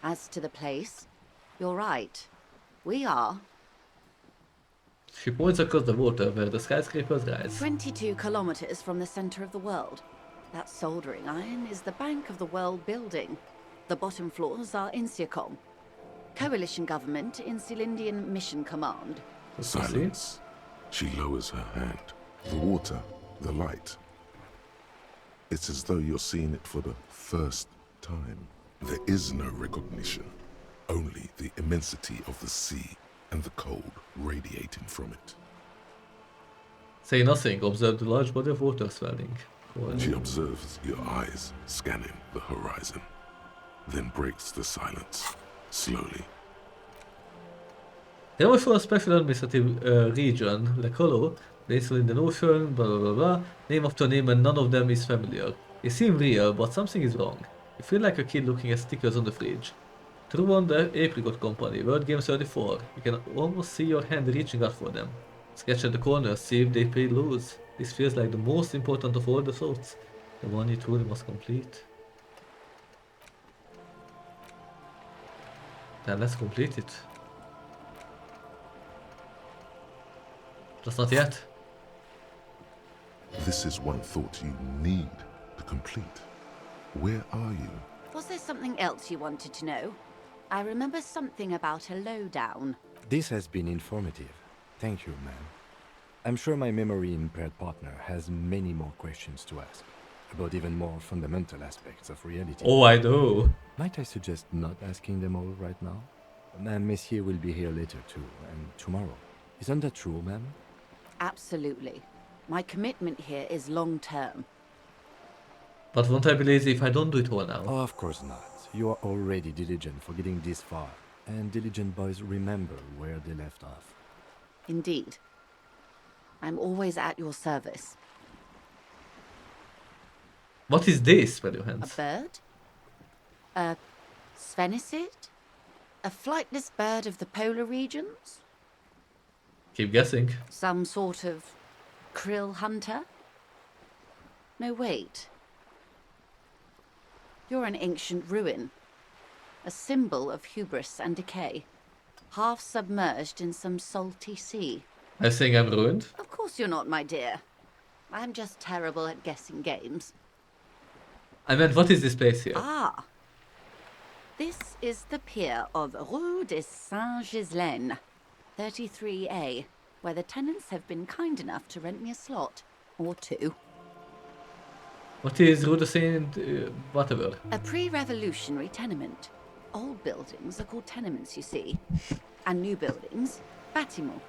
As to the place, you're right. We are She points across the water where the skyscrapers rise. 22 kilometers from the center of the world. That soldering iron is the bank of the world building. The bottom floors are Insiacom. Coalition government, Insulindian Mission Command. Silence. She lowers her hand. The water, the light. It's as though you're seeing it for the first time. There is no recognition, only the immensity of the sea and the cold radiating from it. Say nothing, observe the large body of water swelling. She observes your eyes scanning the horizon, then breaks the silence, slowly. There was a special administrative region, Le Colo, based in the ocean, blah blah blah blah, name after name and none of them is familiar. They seem real, but something is wrong. You feel like a kid looking at stickers on the fridge. True on the Apricot Company, Word Game 34. You can almost see your hand reaching out for them. Sketch at the corner, see if they pay loose. This feels like the most important of all the thoughts. The one you truly must complete. Then let's complete it. Just not yet. This is one thought you need to complete. Where are you? Was there something else you wanted to know? I remember something about a lowdown. This has been informative. Thank you, ma'am. I'm sure my memory-impaired partner has many more questions to ask, about even more fundamental aspects of reality. Oh, I know. Might I suggest not asking them all right now? Monsieur will be here later too, and tomorrow. Isn't that true, ma'am? Absolutely. My commitment here is long-term. But won't I be lazy if I don't do it all now? Oh, of course not. You are already diligent for getting this far, and diligent boys remember where they left off. Indeed. I'm always at your service. What is this, by your A hands? bird? A sphenicid? A flightless bird of the polar regions? Keep guessing. Some sort of krill hunter? No, wait. You're an ancient ruin. A symbol of hubris and decay. Half submerged in some salty sea. I think I'm ruined. Of course you're not, my dear. I'm just terrible at guessing games. I meant, what is this place here? Ah. This is the pier of Rue de Saint-Ghislaine, 33A, where the tenants have been kind enough to rent me a slot. Or two. What is Rue de Saint... whatever? A pre-revolutionary tenement. Old buildings are called tenements, you see. And new buildings, bâtiments.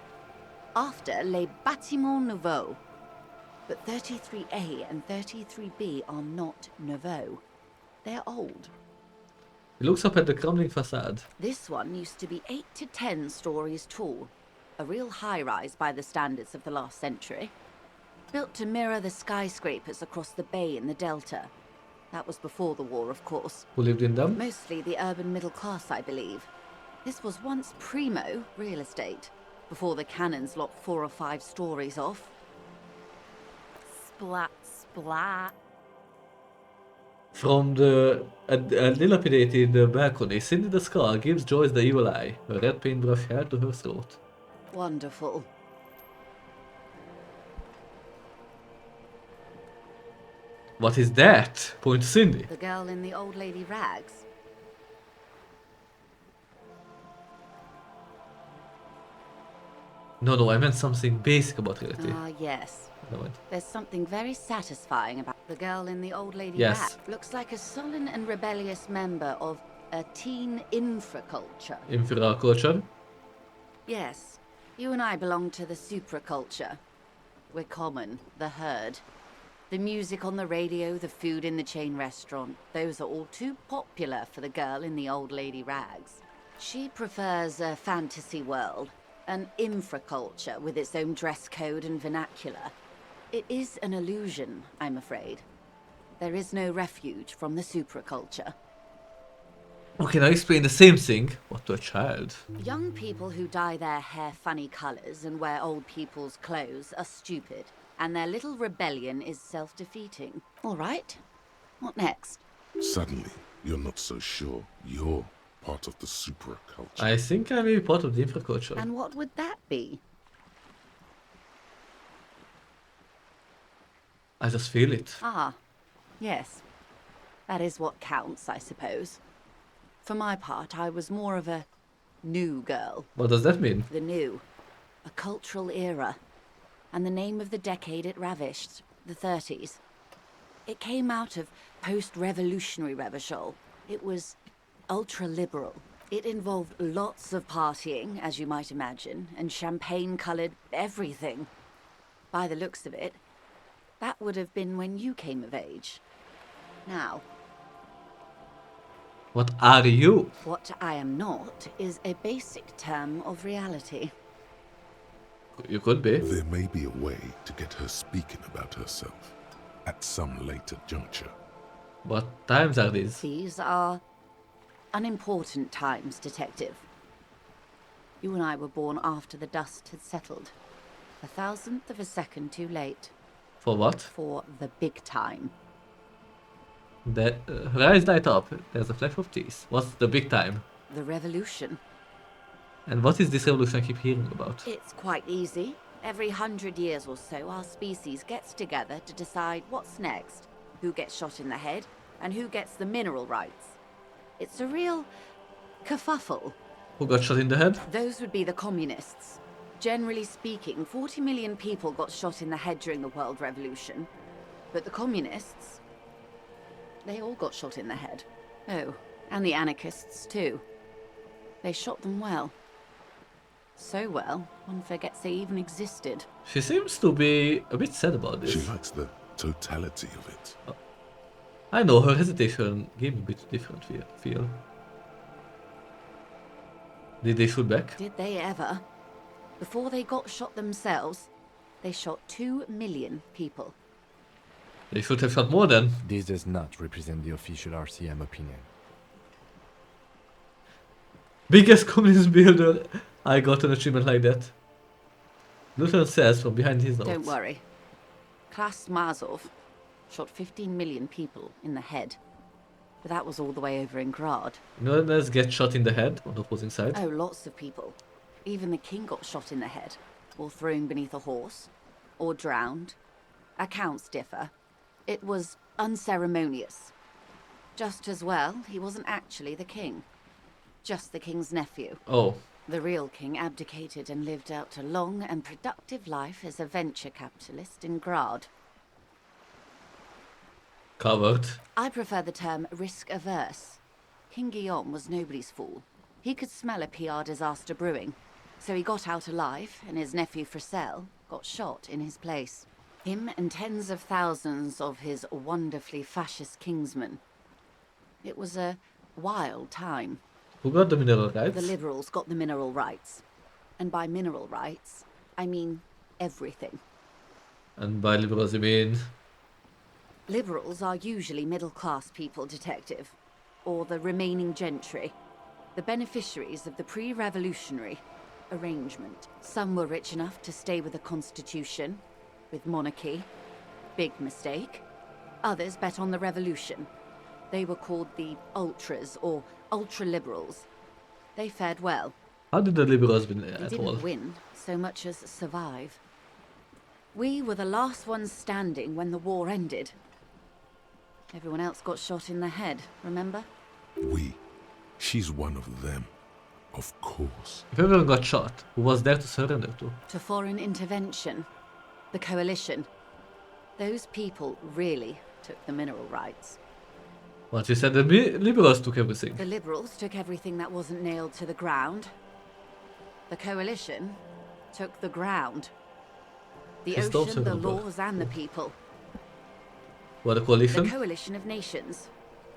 After les bâtiments nouveaux. But 33A and 33B are not nouveaux. They're old. He looks up at the crumbling facade. This one used to be 8 to 10 stories tall. A real high-rise by the standards of the last century. Built to mirror the skyscrapers across the bay in the Delta. That was before the war, of course. Who lived in them? Mostly the urban middle class, I believe. This was once primo real estate, before the cannons lopped 4 or 5 stories off. Splat, splat. From the a dilapidated balcony, Cindy the Scar gives Joyce the evil eye, her red paintbrush hair to her throat. Wonderful. What is that? Point to Cindy. The girl in the old lady rags. No, I meant something basic about reality. Ah, yes. No, wait. There's something very satisfying about the girl in the old lady Yes. rag. Looks like a sullen and rebellious member of a teen infraculture. Infraculture? Yes. You and I belong to the supraculture. We're common, the herd. The music on the radio, the food in the chain restaurant, those are all too popular for the girl in the old lady rags. She prefers a fantasy world, an infraculture with its own dress code and vernacular. It is an illusion, I'm afraid. There is no refuge from the supraculture. Okay, now explain the same thing, but to a child. Young people who dye their hair funny colors and wear old people's clothes are stupid, and their little rebellion is self-defeating. All right, what next? Suddenly, you're not so sure you're part of the supraculture. I think I may be part of the infraculture. And what would that be? I just feel it. Ah, yes. That is what counts, I suppose. For my part, I was more of a new girl. What does that mean? The new. A cultural era. And the name of the decade it ravished, the 30s. It came out of post-revolutionary Revachol. It was ultra-liberal. It involved lots of partying, as you might imagine, and champagne-colored everything. By the looks of it, that would have been when you came of age. Now, What are you? what I am not is a basic term of reality. You could be. There may be a way to get her speaking about herself at some later juncture. What times are these? These are unimportant times, Detective. You and I were born after the dust had settled. 1,000th of a second too late For what? for the big time. That her eyes light up. There's a flash of teeth. What's the big time? The revolution. And what is this revolution I keep hearing about? It's quite easy. Every 100 years or so, our species gets together to decide what's next, who gets shot in the head, and who gets the mineral rights. It's a real kerfuffle. Who got shot in the head? Those would be the communists. Generally speaking, 40 million people got shot in the head during the World Revolution. But the communists, they all got shot in the head. Oh, and the anarchists too. They shot them well. So well, one forgets they even existed. She seems to be a bit sad about this. She likes the totality of it. I know, her hesitation gave me a bit different feel. Did they shoot back? Did they ever? Before they got shot themselves, they shot 2 million people. They should have shot more then. This does not represent the official RCM opinion. Biggest communist builder. I got an achievement like that. Lieutenant says from behind his notes. Don't worry. Klas Mazov shot 15 million people in the head. But that was all the way over in Grad. No one else gets shot in the head on the opposing side. Oh, lots of people. Even the king got shot in the head, or thrown beneath a horse, or drowned. Accounts differ. It was unceremonious. Just as well, he wasn't actually the king. Just the king's nephew. Oh. The real king abdicated and lived out a long and productive life as a venture capitalist in Grad. Covered. I prefer the term risk-averse. King Guillaume was nobody's fool. He could smell a PR disaster brewing, so he got out alive, and his nephew Fricelle got shot in his place. Him and tens of thousands of his wonderfully fascist kingsmen. It was a wild time. Who got the mineral rights? The liberals got the mineral rights. And by mineral rights, I mean everything. And by liberals you mean? Liberals are usually middle-class people, Detective. Or the remaining gentry. The beneficiaries of the pre-revolutionary arrangement. Some were rich enough to stay with the Constitution, with monarchy. Big mistake. Others bet on the revolution. They were called the ultras, or ultra-liberals. They fared well. How did the liberals win They at didn't all? win so much as survive. We were the last ones standing when the war ended. Everyone else got shot in the head, remember? We. She's one of them. Of course. If everyone got shot, who was there to surrender to? To foreign intervention. The coalition. Those people really took the mineral rights. But you said the liberals took everything. The liberals took everything that wasn't nailed to the ground. The coalition took the ground. The It's also ocean, the liberal. laws, and the people. What, the The coalition? coalition of nations.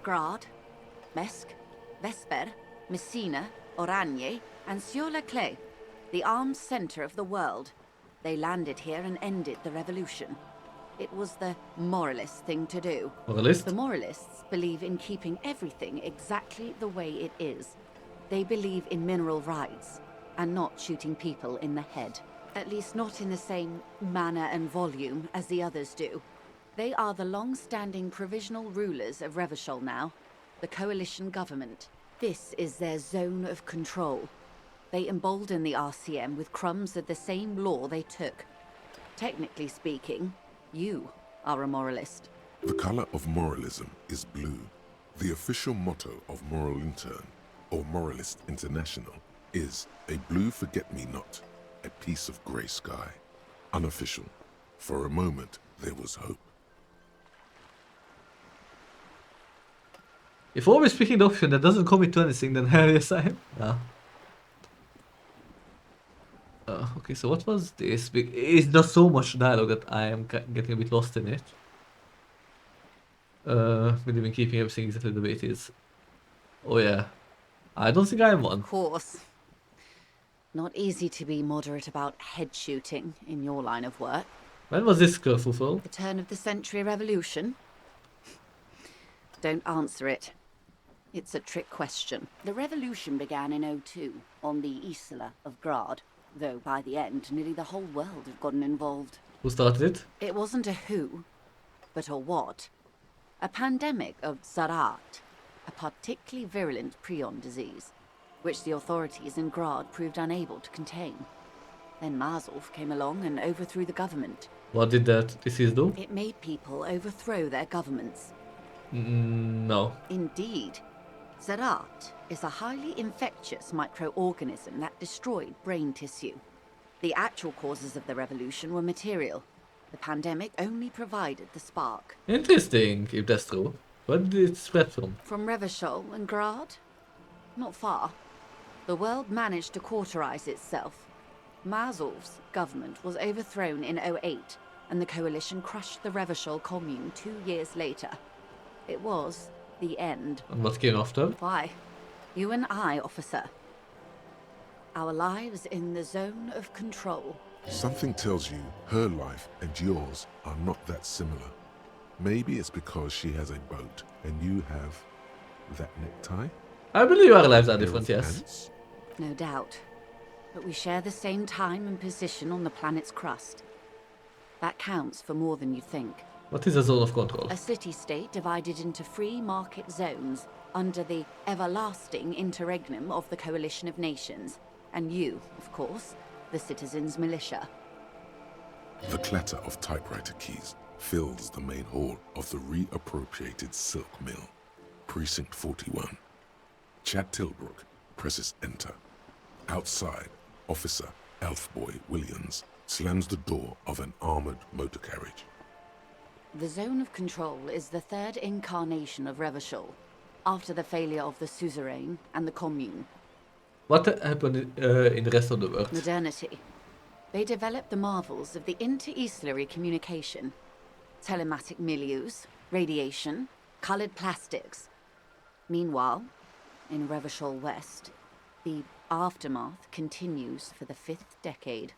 Grad, Mesk, Vesper, Messina, Oranje, and Sur-la-Clay. The armed center of the world. They landed here and ended the revolution. It was the moralist thing to do. Moralist? The moralists believe in keeping everything exactly the way it is. They believe in mineral rights, and not shooting people in the head. At least not in the same manner and volume as the others do. They are the long-standing provisional rulers of Revachol now, the coalition government. This is their zone of control. They embolden the RCM with crumbs of the same law they took. Technically speaking, you are a moralist. The color of moralism is blue. The official motto of Moral Intern, or Moralist International, is a blue forget-me-not, a piece of grey sky. Unofficial. For a moment, there was hope. If always picking the option that doesn't commit to anything, then hell yes I am. Yeah. Okay, so what was this? It's just so much dialogue that I am getting a bit lost in it. With even keeping everything exactly the way it is. Oh yeah. I don't think I am one. Of course. Not easy to be moderate about head shooting in your line of work. When was this kerfuffle? The turn of the century revolution? Don't answer it. It's a trick question. The revolution began in '02 on the Isla of Grad, though by the end, nearly the whole world had gotten involved. Who started it? It wasn't a who, but a what. A pandemic of Zarat, a particularly virulent prion disease, which the authorities in Grad proved unable to contain. Then Marzolf came along and overthrew the government. What did that disease do? It made people overthrow their governments. No. Indeed. Zerat is a highly infectious microorganism that destroyed brain tissue. The actual causes of the revolution were material. The pandemic only provided the spark. Interesting, if that's true. Where did it spread from? From Revachol and Grad? Not far. The world managed to cauterize itself. Marzolf's government was overthrown in '08, and the coalition crushed the Revachol commune 2 years later. It was the end. And what came after? Why? You and I, officer. Our lives in the zone of control. Something tells you her life and yours are not that similar. Maybe it's because she has a boat and you have that necktie? I believe our lives are Pair different, of yes. pants? No doubt. But we share the same time and position on the planet's crust. That counts for more than you think. What is a zone of control? A city-state divided into free market zones under the everlasting interregnum of the Coalition of Nations. And you, of course, the citizens' militia. The clatter of typewriter keys fills the main hall of the reappropriated silk mill. Precinct 41. Chad Tilbrook presses enter. Outside, Officer Elfboy Williams slams the door of an armored motor carriage. The zone of control is the third incarnation of Revachol, after the failure of the suzerain and the commune. What happened in the rest of the world? Modernity. They developed the marvels of the inter-eastlery communication. Telematic milieus, radiation, colored plastics. Meanwhile, in Revachol West, the aftermath continues for the 5th decade.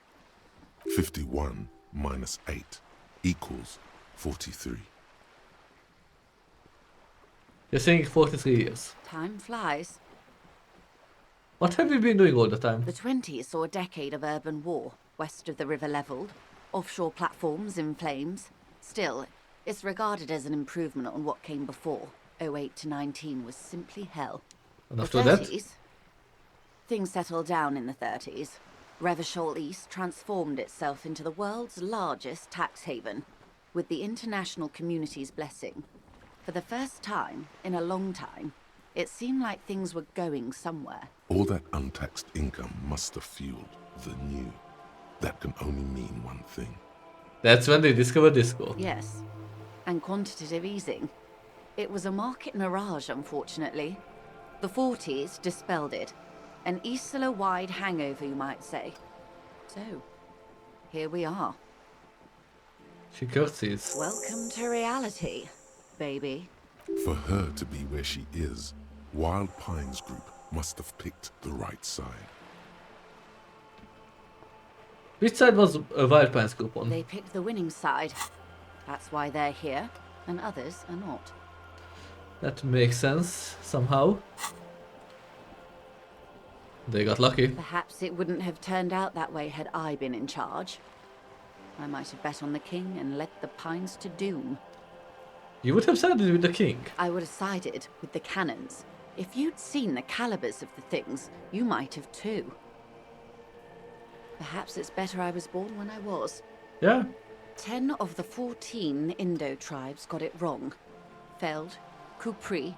51 minus 8 equals 43. You're saying 43 years. Time flies. What have you been doing all the time? The 20s saw a decade of urban war, west of the river leveled, offshore platforms in flames. Still, it's regarded as an improvement on what came before. '08 to 19 was simply hell. And The after that? 30s? Things settled down in the 30s. Revachol East transformed itself into the world's largest tax haven, with the international community's blessing. For the first time in a long time, it seemed like things were going somewhere. All that untaxed income must have fueled the new. That can only mean one thing. That's when they discovered disco. Yes, and quantitative easing. It was a market mirage, unfortunately. The 40s dispelled it. An Isla-wide hangover, you might say. So, here we are. She curtsies. Welcome to reality, baby. For her to be where she is, Wild Pines Group must have picked the right side. Which side was Wild Pines Group on? They picked the winning side. That's why they're here, and others are not. That makes sense, somehow. They got lucky. Perhaps it wouldn't have turned out that way had I been in charge. I might have bet on the king and led the Pines to doom. You would have sided with the king. I would have sided with the cannons. If you'd seen the calibers of the things, you might have too. Perhaps it's better I was born when I was. Yeah. 10 of the 14 Indo tribes got it wrong. Feld, Kupri,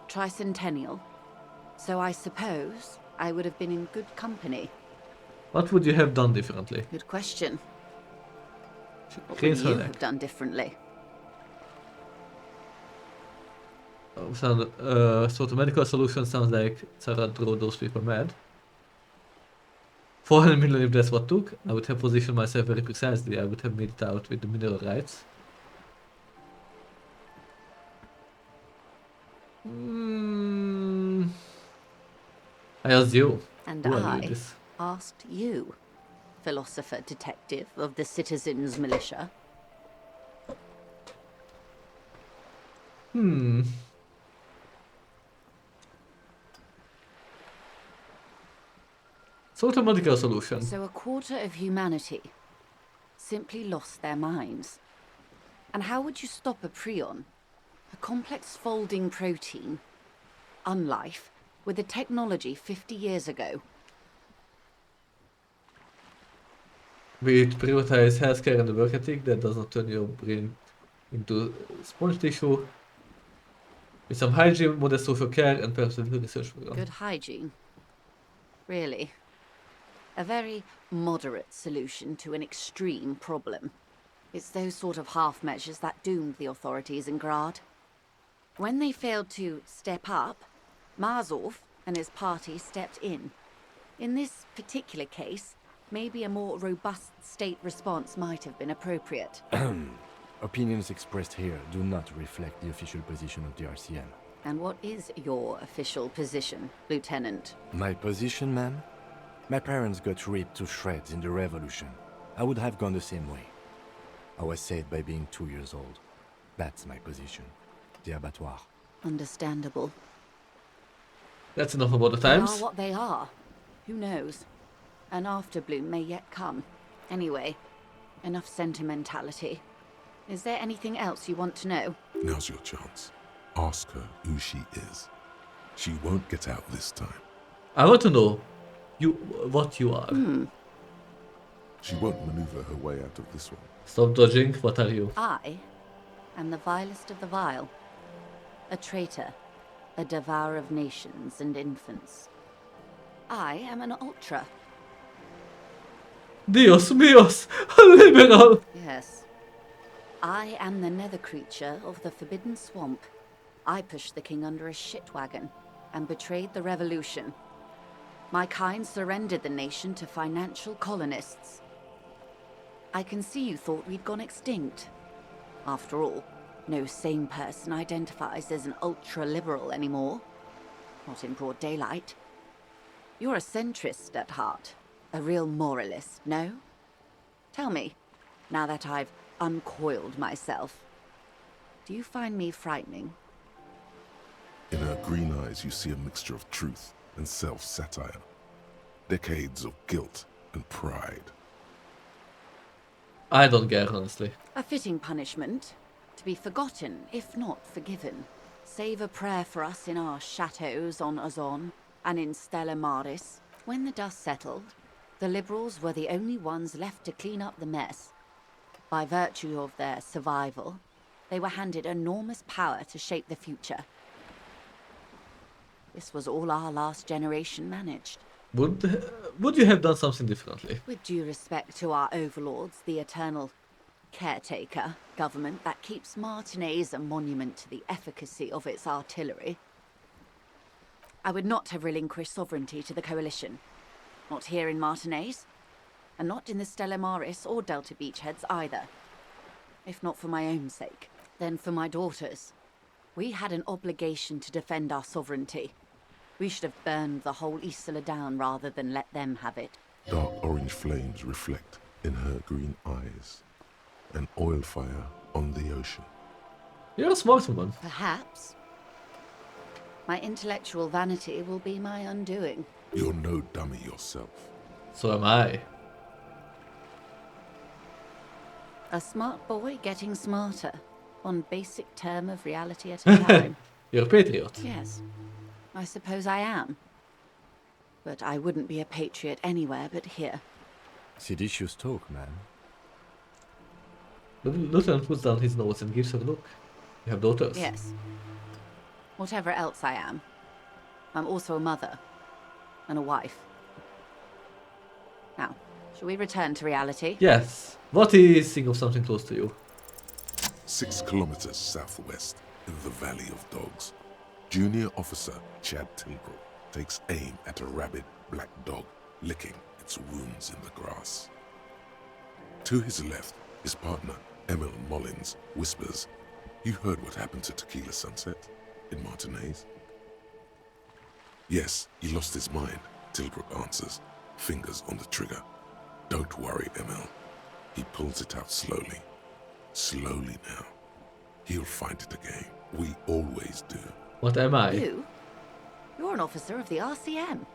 Tricentennial. So I suppose I would have been in good company. What would you have done differently? Good question. What Cranes would her you neck. have done differently? So the medical solution sounds like Sarah drove those people mad. 400 million if that's what took, I would have positioned myself very precisely. I would have made it out with the mineral rights. I asked you. And Who are you I with this? asked you, philosopher detective of the citizens' militia. So the medical solution. So a quarter of humanity simply lost their minds. And how would you stop a prion, a complex folding protein, unlife, with a technology 50 years ago? We prioritize healthcare and the work ethic that does not turn your brain into sponge tissue. With some hygiene, modest social care, and perhaps a little research program. Good hygiene. Really. A very moderate solution to an extreme problem. It's those sort of half measures that doomed the authorities in Grad. When they failed to step up, Marzov and his party stepped in. In this particular case, maybe a more robust state response might have been appropriate. Opinions expressed here do not reflect the official position of the RCM. And what is your official position, Lieutenant? My position, ma'am? My parents got ripped to shreds in the revolution. I would have gone the same way. I was saved by being 2 years old. That's my position. The abattoir. Understandable. That's enough about the They times. are what they are. Who knows? An afterbloom may yet come. Anyway, enough sentimentality. Is there anything else you want to know? Now's your chance. Ask her who she is. She won't get out this time. I want to know what you are. She won't maneuver her way out of this one. Stop dodging. What are you? I am the vilest of the vile. A traitor. A devourer of nations and infants. I am an ultra. Dios míos! A liberal! Yes. I am the nether creature of the Forbidden Swamp. I pushed the king under a shit wagon and betrayed the revolution. My kind surrendered the nation to financial colonists. I can see you thought we'd gone extinct. After all, no sane person identifies as an ultra-liberal anymore. Not in broad daylight. You're a centrist at heart. A real moralist, no? Tell me, now that I've uncoiled myself, do you find me frightening? In her green eyes, you see a mixture of truth and self-satire. Decades of guilt and pride. I don't care, honestly. A fitting punishment. To be forgotten, if not forgiven. Save a prayer for us in our chateaus on Ozon and in Stella Maris. When the dust settled, the liberals were the only ones left to clean up the mess. By virtue of their survival, they were handed enormous power to shape the future. This was all our last generation managed. Would you have done something differently? With due respect to our overlords, the eternal caretaker government that keeps Martinez a monument to the efficacy of its artillery, I would not have relinquished sovereignty to the coalition. Not here in Martinez, and not in the Stella Maris or Delta Beachheads either. If not for my own sake, then for my daughters. We had an obligation to defend our sovereignty. We should have burned the whole Isola down rather than let them have it. Dark orange flames reflect in her green eyes. An oil fire on the ocean. You're a smart woman. Perhaps. My intellectual vanity will be my undoing. You're no dummy yourself. So am I. A smart boy getting smarter. One basic term of reality at a time. You're a patriot. Yes, I suppose I am. But I wouldn't be a patriot anywhere but here. Seditious talk, man. The lieutenant puts down his nose and gives her a look. You have daughters. Yes. Whatever else I am, I'm also a mother. And a wife. Now, shall we return to reality? Yes. What is think of something close to you? 6 kilometers southwest, in the Valley of Dogs, Junior Officer Chad Tilbrook takes aim at a rabid black dog licking its wounds in the grass. To his left, his partner, Emil Mullins, whispers, "You heard what happened to Tequila Sunset in Martinez?" "Yes, he lost his mind," Tilbrook answers, fingers on the trigger. "Don't worry, Emil." He pulls it out slowly. Slowly now. He'll find it again. We always do. What am I? You? You're an officer of the RCM.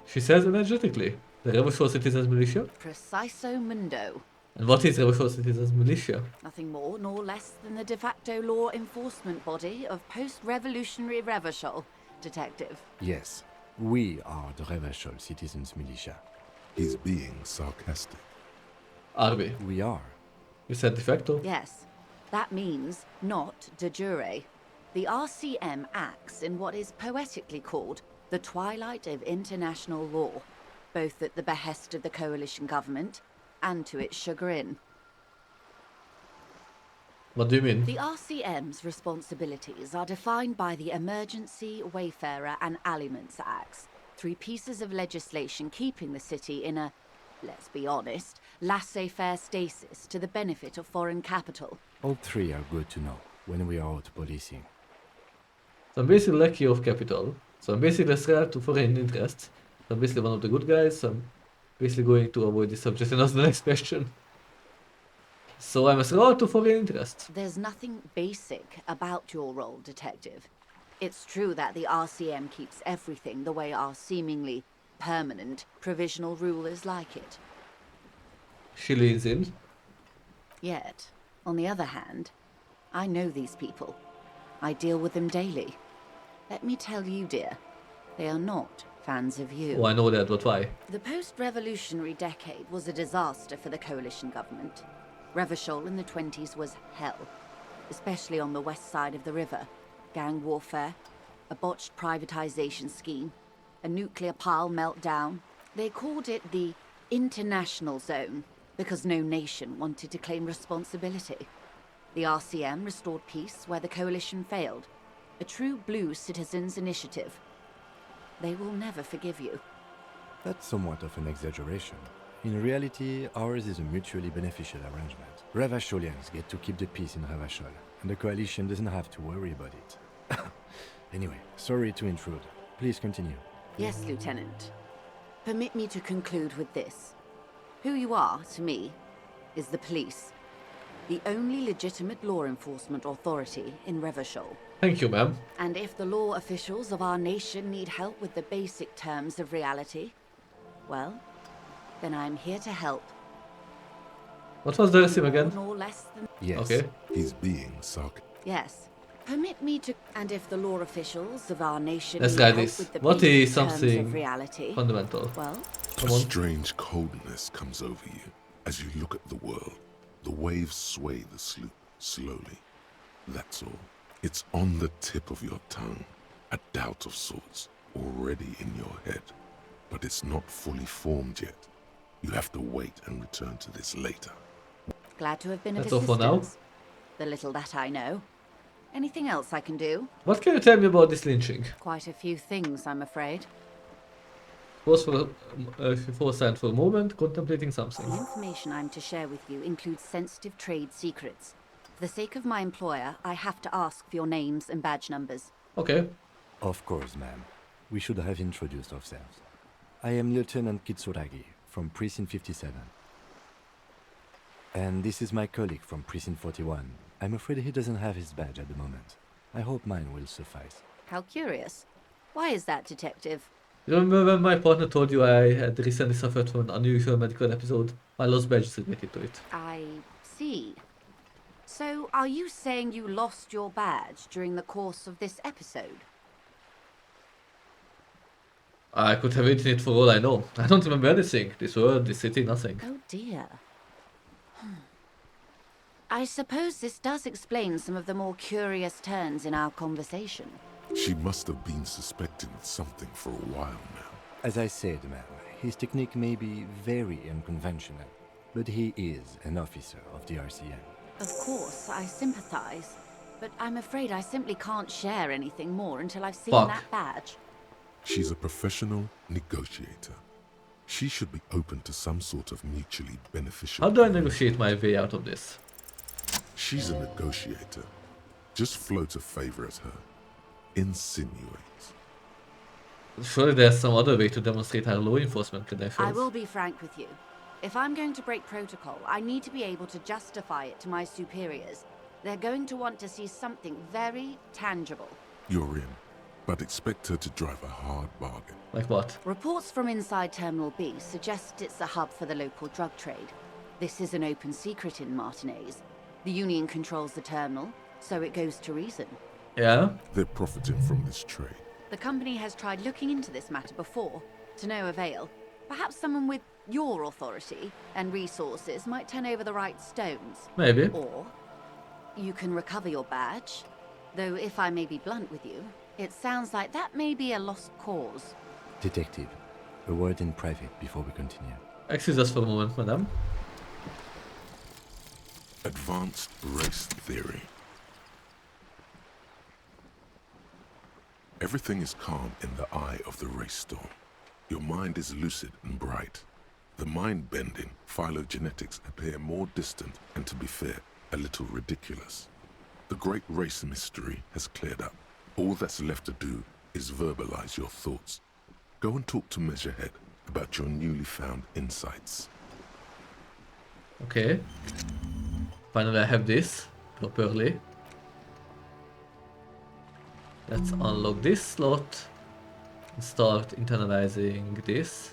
She says energetically. The Revolutionary Citizens Militia? Preciso mundo. And what is Revolutionary Citizens Militia? Nothing more nor less than the de facto law enforcement body of post-revolutionary Revachol, Detective. Yes, we are the Revachol Citizens Militia. He's being sarcastic. Are we? We are. You said de facto? Yes, that means not de jure. The RCM acts in what is poetically called the twilight of international law, both at the behest of the coalition government and to its chagrin. What do you mean? The RCM's responsibilities are defined by the Emergency, Wayfarer and Aliments Acts, 3 pieces of legislation keeping the city in a, let's be honest, laissez-faire stasis to the benefit of foreign capital. All 3 are good to know when we are out policing. So I'm basically lucky of capital. So I'm basically a threat to foreign interests. So I'm basically one of the good guys. So I'm basically going to avoid this subject and ask the next question. So I'm a threat to foreign interests. There's nothing basic about your role, Detective. It's true that the RCM keeps everything the way our seemingly permanent provisional rulers like it. She leans in. Yet, on the other hand, I know these people. I deal with them daily. Let me tell you, dear, they are not fans of you. Oh, I know that, but why? The post-revolutionary decade was a disaster for the coalition government. Revachol in the 20s was hell, especially on the west side of the river. Gang warfare, a botched privatization scheme, a nuclear pile meltdown. They called it the international zone because no nation wanted to claim responsibility. The RCM restored peace where the coalition failed. A true blue citizens' initiative. They will never forgive you. That's somewhat of an exaggeration. In reality, ours is a mutually beneficial arrangement. Ravacholians get to keep the peace in Ravachol, and the coalition doesn't have to worry about it. Anyway, sorry to intrude. Please continue. Yes, Lieutenant. Permit me to conclude with this. Who you are, to me, is the police. The only legitimate law enforcement authority in Revachol. Thank you, ma'am. And if the law officials of our nation need help with the basic terms of reality, well, then I'm here to help. What was the sim again? No less than... Yes. Okay. He's being sarcastic. Yes. Permit me to... And if the law officials of our nation Let's need try help this. with the What basic is terms something of reality, fundamental? well, A Come on. strange coldness comes over you as you look at the world. The waves sway the sloop slowly. That's all. It's on the tip of your tongue. A doubt of sorts already in your head. But it's not fully formed yet. You have to wait and return to this later. glad to have been of That's all for now. assistance. The little that I know. Anything else I can do? What can you tell me about this lynching? Quite a few things, I'm afraid. Pause for a moment, contemplating something. The information I'm to share with you includes sensitive trade secrets. For the sake of my employer, I have to ask for your names and badge numbers. Okay. Of course, ma'am. We should have introduced ourselves. I am Lieutenant Kitsuragi from Precinct 57. And this is my colleague from Precinct 41. I'm afraid he doesn't have his badge at the moment. I hope mine will suffice. How curious. Why is that, Detective? You remember when my partner told you I had recently suffered from an unusual medical episode? My lost badge is related to it. I see. So, are you saying you lost your badge during the course of this episode? I could have eaten it for all I know. I don't remember anything. This world, this city, nothing. Oh dear. I suppose this does explain some of the more curious turns in our conversation. She must have been suspecting something for a while now. As I said, ma'am, his technique may be very unconventional, but he is an officer of the RCM. Of course, I sympathize, but I'm afraid I simply can't share anything more until I've seen Fuck. that badge. She's a professional negotiator. She should be open to some sort of mutually beneficial... How do I negotiate my way out of this? She's a negotiator. Just float a favor at her. Insinuate. Surely there's some other way to demonstrate our law enforcement credentials. I will be frank with you. If I'm going to break protocol, I need to be able to justify it to my superiors. They're going to want to see something very tangible. You're in, but expect her to drive a hard bargain. Like what? Reports from inside Terminal B suggest it's a hub for the local drug trade. This is an open secret in Martinez. The Union controls the terminal, so it goes to reason. Yeah? They're profiting from this trade. The company has tried looking into this matter before, to no avail. Perhaps someone with your authority and resources might turn over the right stones. Maybe. Or you can recover your badge. Though if I may be blunt with you, it sounds like that may be a lost cause. Detective, a word in private before we continue. Excuse us for a moment, madam. Advanced race theory. Everything is calm in the eye of the race storm. Your mind is lucid and bright. The mind-bending phylogenetics appear more distant and, to be fair, a little ridiculous. The great race mystery has cleared up. All that's left to do is verbalize your thoughts. Go and talk to Measurehead about your newly found insights. Okay. Finally I have this properly. Let's unlock this slot and start internalizing this.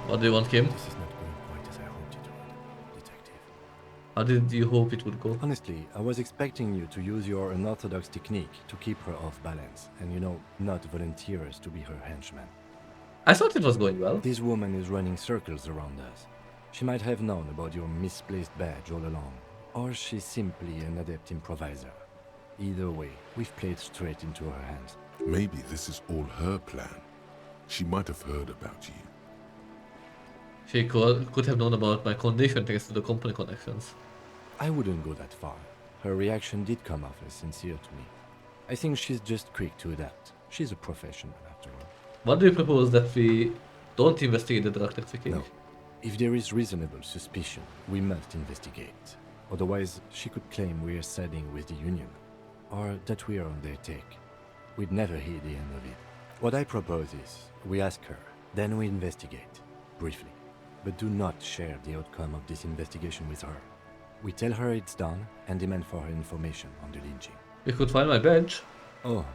What do you want, Kim? This is not going quite as I hoped it would, Detective. How did you hope it would go? Honestly, I was expecting you to use your unorthodox technique to keep her off balance and, not volunteer us to be her henchman. I thought it was going well. This woman is running circles around us. She might have known about your misplaced badge all along, or she's simply an adept improviser. Either way, we've played straight into her hands. Maybe this is all her plan. She might have heard about you. She could have known about my condition thanks to the company connections. I wouldn't go that far. Her reaction did come off as sincere to me. I think she's just quick to adapt. She's a professional, after all. What do you propose that we don't investigate the drug trafficking? No. If there is reasonable suspicion, we must investigate. Otherwise, she could claim we're siding with the Union, or that we're on their take. We'd never hear the end of it. What I propose is, we ask her, then we investigate, briefly. But do not share the outcome of this investigation with her. We tell her it's done and demand for her information on the lynching. We could find my badge. Oh,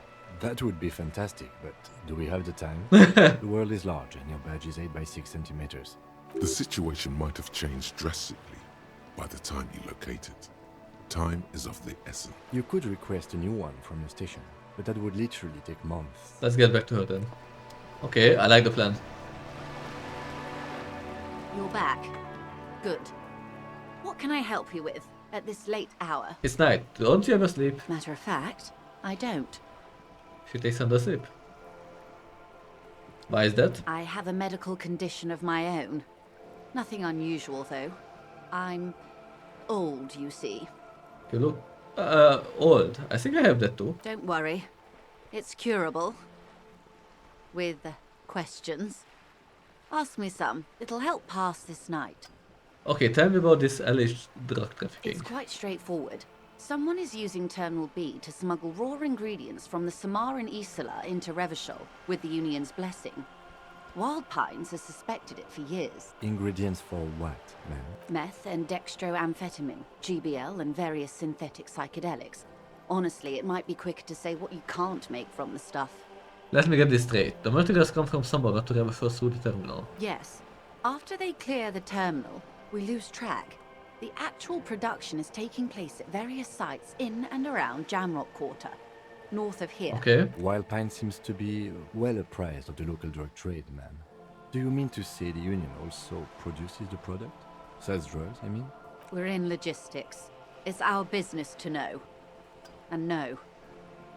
that would be fantastic, but do we have the time? The world is large and your badge is 8 by 6 centimeters. The situation might have changed drastically by the time you locate it. Time is of the essence. You could request a new one from the station, but that would literally take months. Let's get back to her then. Okay, I like the plan. You're back. Good. What can I help you with at this late hour? It's night. Don't you ever sleep? Matter of fact, I don't. She takes under sleep. Why is that? I have a medical condition of my own. Nothing unusual, though. I'm old, you see. You look old. I think I have that too. Don't worry. It's curable. With questions. Ask me some. It'll help pass this night. Okay, tell me about this alleged drug trafficking. It's quite straightforward. Someone is using Terminal B to smuggle raw ingredients from the Samaran Isola into Revachol with the Union's blessing. Wild Pines has suspected it for years. Ingredients for what, ma'am? Meth and dextroamphetamine, GBL and various synthetic psychedelics. Honestly, it might be quicker to say what you can't make from the stuff. Let me get this straight. The materials come from somewhere to Revachol through the terminal. Yes. After they clear the terminal, we lose track. The actual production is taking place at various sites in and around Jamrock Quarter, north of here. Okay. Wild Pine seems to be well apprised of the local drug trade, ma'am. Do you mean to say the Union also produces the product? Sells drugs, I mean? We're in logistics. It's our business to know. And no.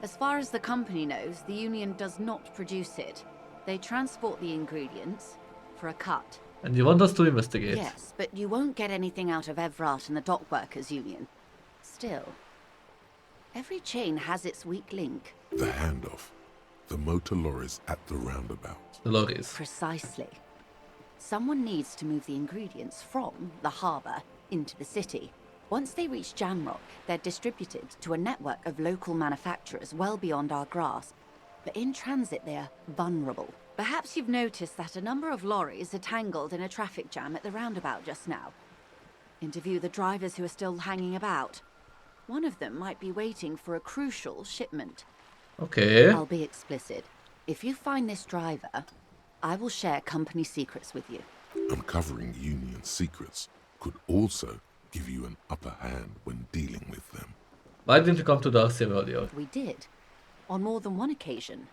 As far as the company knows, the Union does not produce it. They transport the ingredients for a cut. And you want us to investigate? Yes, but you won't get anything out of Evrat and the Dock Workers Union. Still, every chain has its weak link. The handoff. The motor lorries at the roundabout. The lorries. Precisely. Someone needs to move the ingredients from the harbour into the city. Once they reach Jamrock, they're distributed to a network of local manufacturers well beyond our grasp. But in transit, they're vulnerable. Perhaps you've noticed that a number of lorries are tangled in a traffic jam at the roundabout just now. Interview the drivers who are still hanging about. One of them might be waiting for a crucial shipment. Okay. I'll be explicit. If you find this driver, I will share company secrets with you. Uncovering Union secrets could also give you an upper hand when dealing with them. Why didn't you come to the Elysium earlier? We did, on more than one occasion.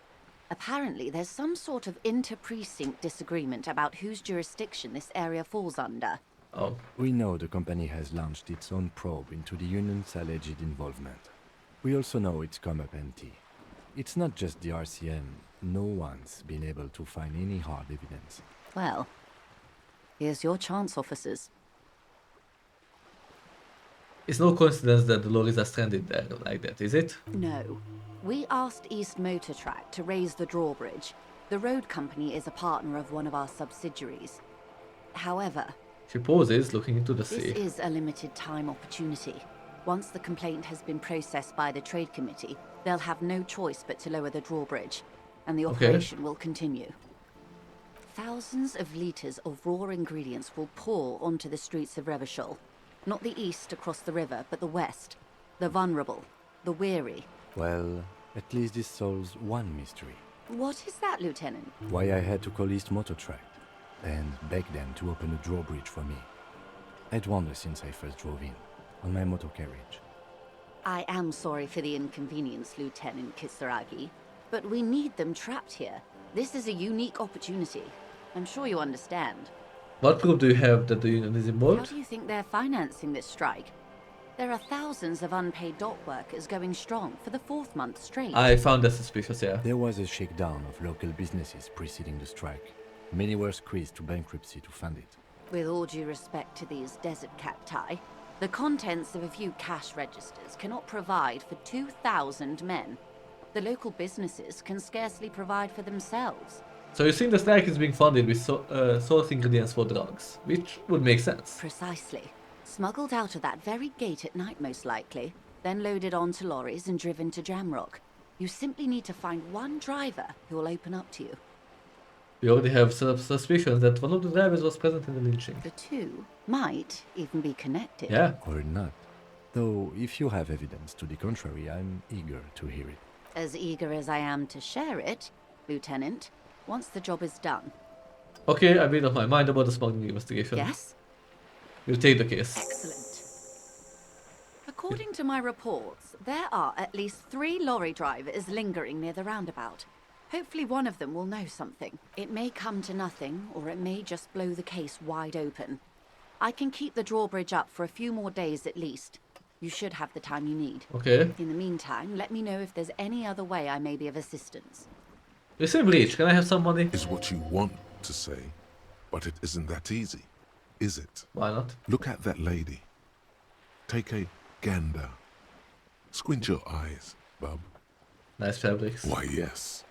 Apparently, there's some sort of inter-precinct disagreement about whose jurisdiction this area falls under. Oh, We know the company has launched its own probe into the union's alleged involvement. We also know it's come up empty. It's not just the RCM. No one's been able to find any hard evidence. Well, here's your chance, officers. it's no coincidence that the lorries are stranded there like that, is it? No. We asked East Motor Track to raise the drawbridge. The road company is a partner of one of our subsidiaries. However, She pauses, looking into the this sea. is a limited time opportunity. Once the complaint has been processed by the Trade Committee, they'll have no choice but to lower the drawbridge, and the Okay. operation will continue. Thousands of litres of raw ingredients will pour onto the streets of Revachol. Not the east across the river, but the west. The vulnerable, the weary. Well, at least this solves one mystery. What is that, Lieutenant? Why I had to call East Motor Track and beg them to open a drawbridge for me. I'd wondered since I first drove in, on my motor carriage. I am sorry for the inconvenience, Lieutenant Kisaragi, but we need them trapped here. This is a unique opportunity. I'm sure you understand. What proof do you have that the union is How involved? do you think they're financing this strike? There are thousands of unpaid dock workers going strong for the 4th month straight. I found that suspicious, yeah. There was a shakedown of local businesses preceding the strike. Many were squeezed to bankruptcy to fund it. With all due respect to these desert cacti, the contents of a few cash registers cannot provide for 2,000 men. The local businesses can scarcely provide for themselves. So you think the strike is being funded with source ingredients for drugs, which would make sense. Precisely. Smuggled out of that very gate at night, most likely, then loaded onto lorries and driven to Jamrock. You simply need to find one driver who will open up to you. We already have suspicions that one of the drivers was present in the lynching. The two might even be connected. Yeah. Or not. Though, if you have evidence to the contrary, I'm eager to hear it. As eager as I am to share it, Lieutenant, once the job is done. Okay, I made up my mind about the smuggling investigation. Yes? We'll take the case. Excellent. According to my reports, there are at least 3 lorry drivers lingering near the roundabout. Hopefully one of them will know something. It may come to nothing, or it may just blow the case wide open. I can keep the drawbridge up for a few more days at least. You should have the time you need. Okay. In the meantime, let me know if there's any other way I may be of assistance. You say breach, can I have some money? Is what you want to say, but it isn't that easy, is it? Why not? Look at that lady. Take a gander. Squint your eyes, bub. Nice fabrics. Why, yes.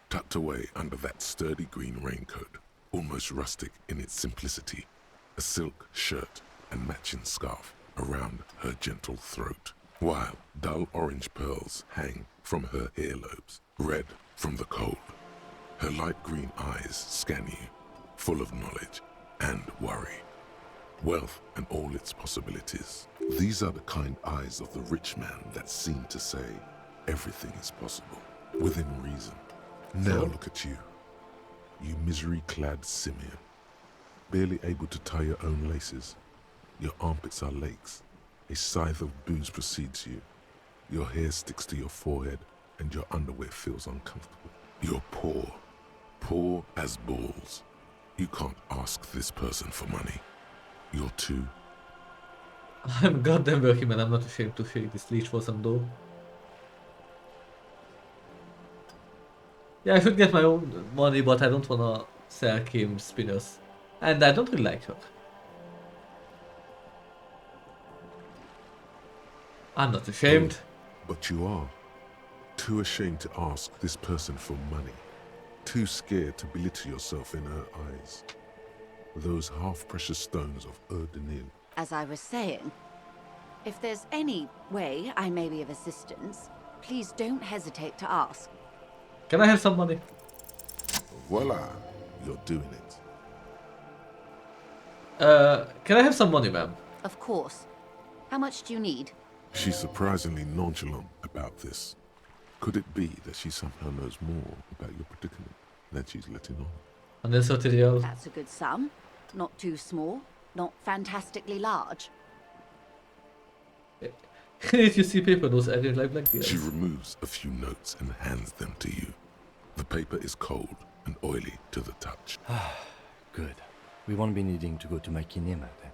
Tucked away under that sturdy green raincoat, almost rustic in its simplicity, a silk shirt and matching scarf around her gentle throat, while dull orange pearls hang from her earlobes, red from the cold. Her light green eyes scan you, full of knowledge and worry. Wealth and all its possibilities. These are the kind eyes of the rich man that seem to say everything is possible, within reason. Now look at you, you misery-clad simian, barely able to tie your own laces. Your armpits are lakes. A scythe of booze precedes you. Your hair sticks to your forehead, and your underwear feels uncomfortable. You're poor, poor as balls. You can't ask this person for money. You're too. I'm goddamn working man, I'm not ashamed to shake this leech for some dough. Yeah, I should get my own money, but I don't wanna sell Kim spinners. And I don't really like her. I'm not ashamed. But you are. Too ashamed to ask this person for money. Too scared to belittle yourself in her eyes. Those half-precious stones of Ur-Denil. As I was saying, if there's any way I may be of assistance, please don't hesitate to ask. Can I have some money? Voila, you're doing it. Can I have some money, ma'am? Of course. How much do you need? She's surprisingly nonchalant about this. Could it be that she somehow knows more about your predicament than she's letting on? 130 real. That's a good sum. Not too small, not fantastically large. If you see paper, those areas like blankets. She removes a few notes and hands them to you. The paper is cold and oily to the touch. Good. We won't be needing to go to my kinema then.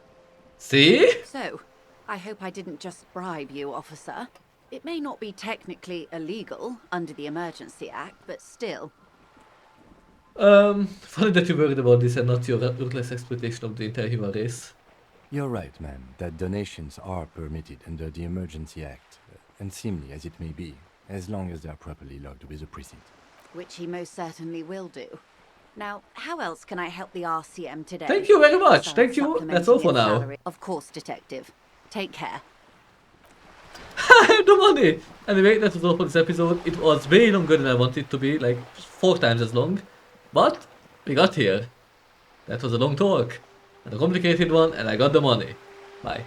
See? So, I hope I didn't just bribe you, officer. It may not be technically illegal under the Emergency Act, but still. Funny that you worried about this and not your ruthless exploitation of the entire human race. You're right, ma'am, that donations are permitted under the Emergency Act, unseemly as it may be, as long as they are properly logged with a precinct. Which he most certainly will do. Now, how else can I help the RCM today? Thank you very much. Besides Thank you. That's all supplementing for its now. salary? Of course, Detective. Take care. I have the money! Anyway, that was all for this episode. It was way longer than I wanted it to be, like 4 times as long. But we got here. That was a long talk. And a complicated one, and I got the money. Bye.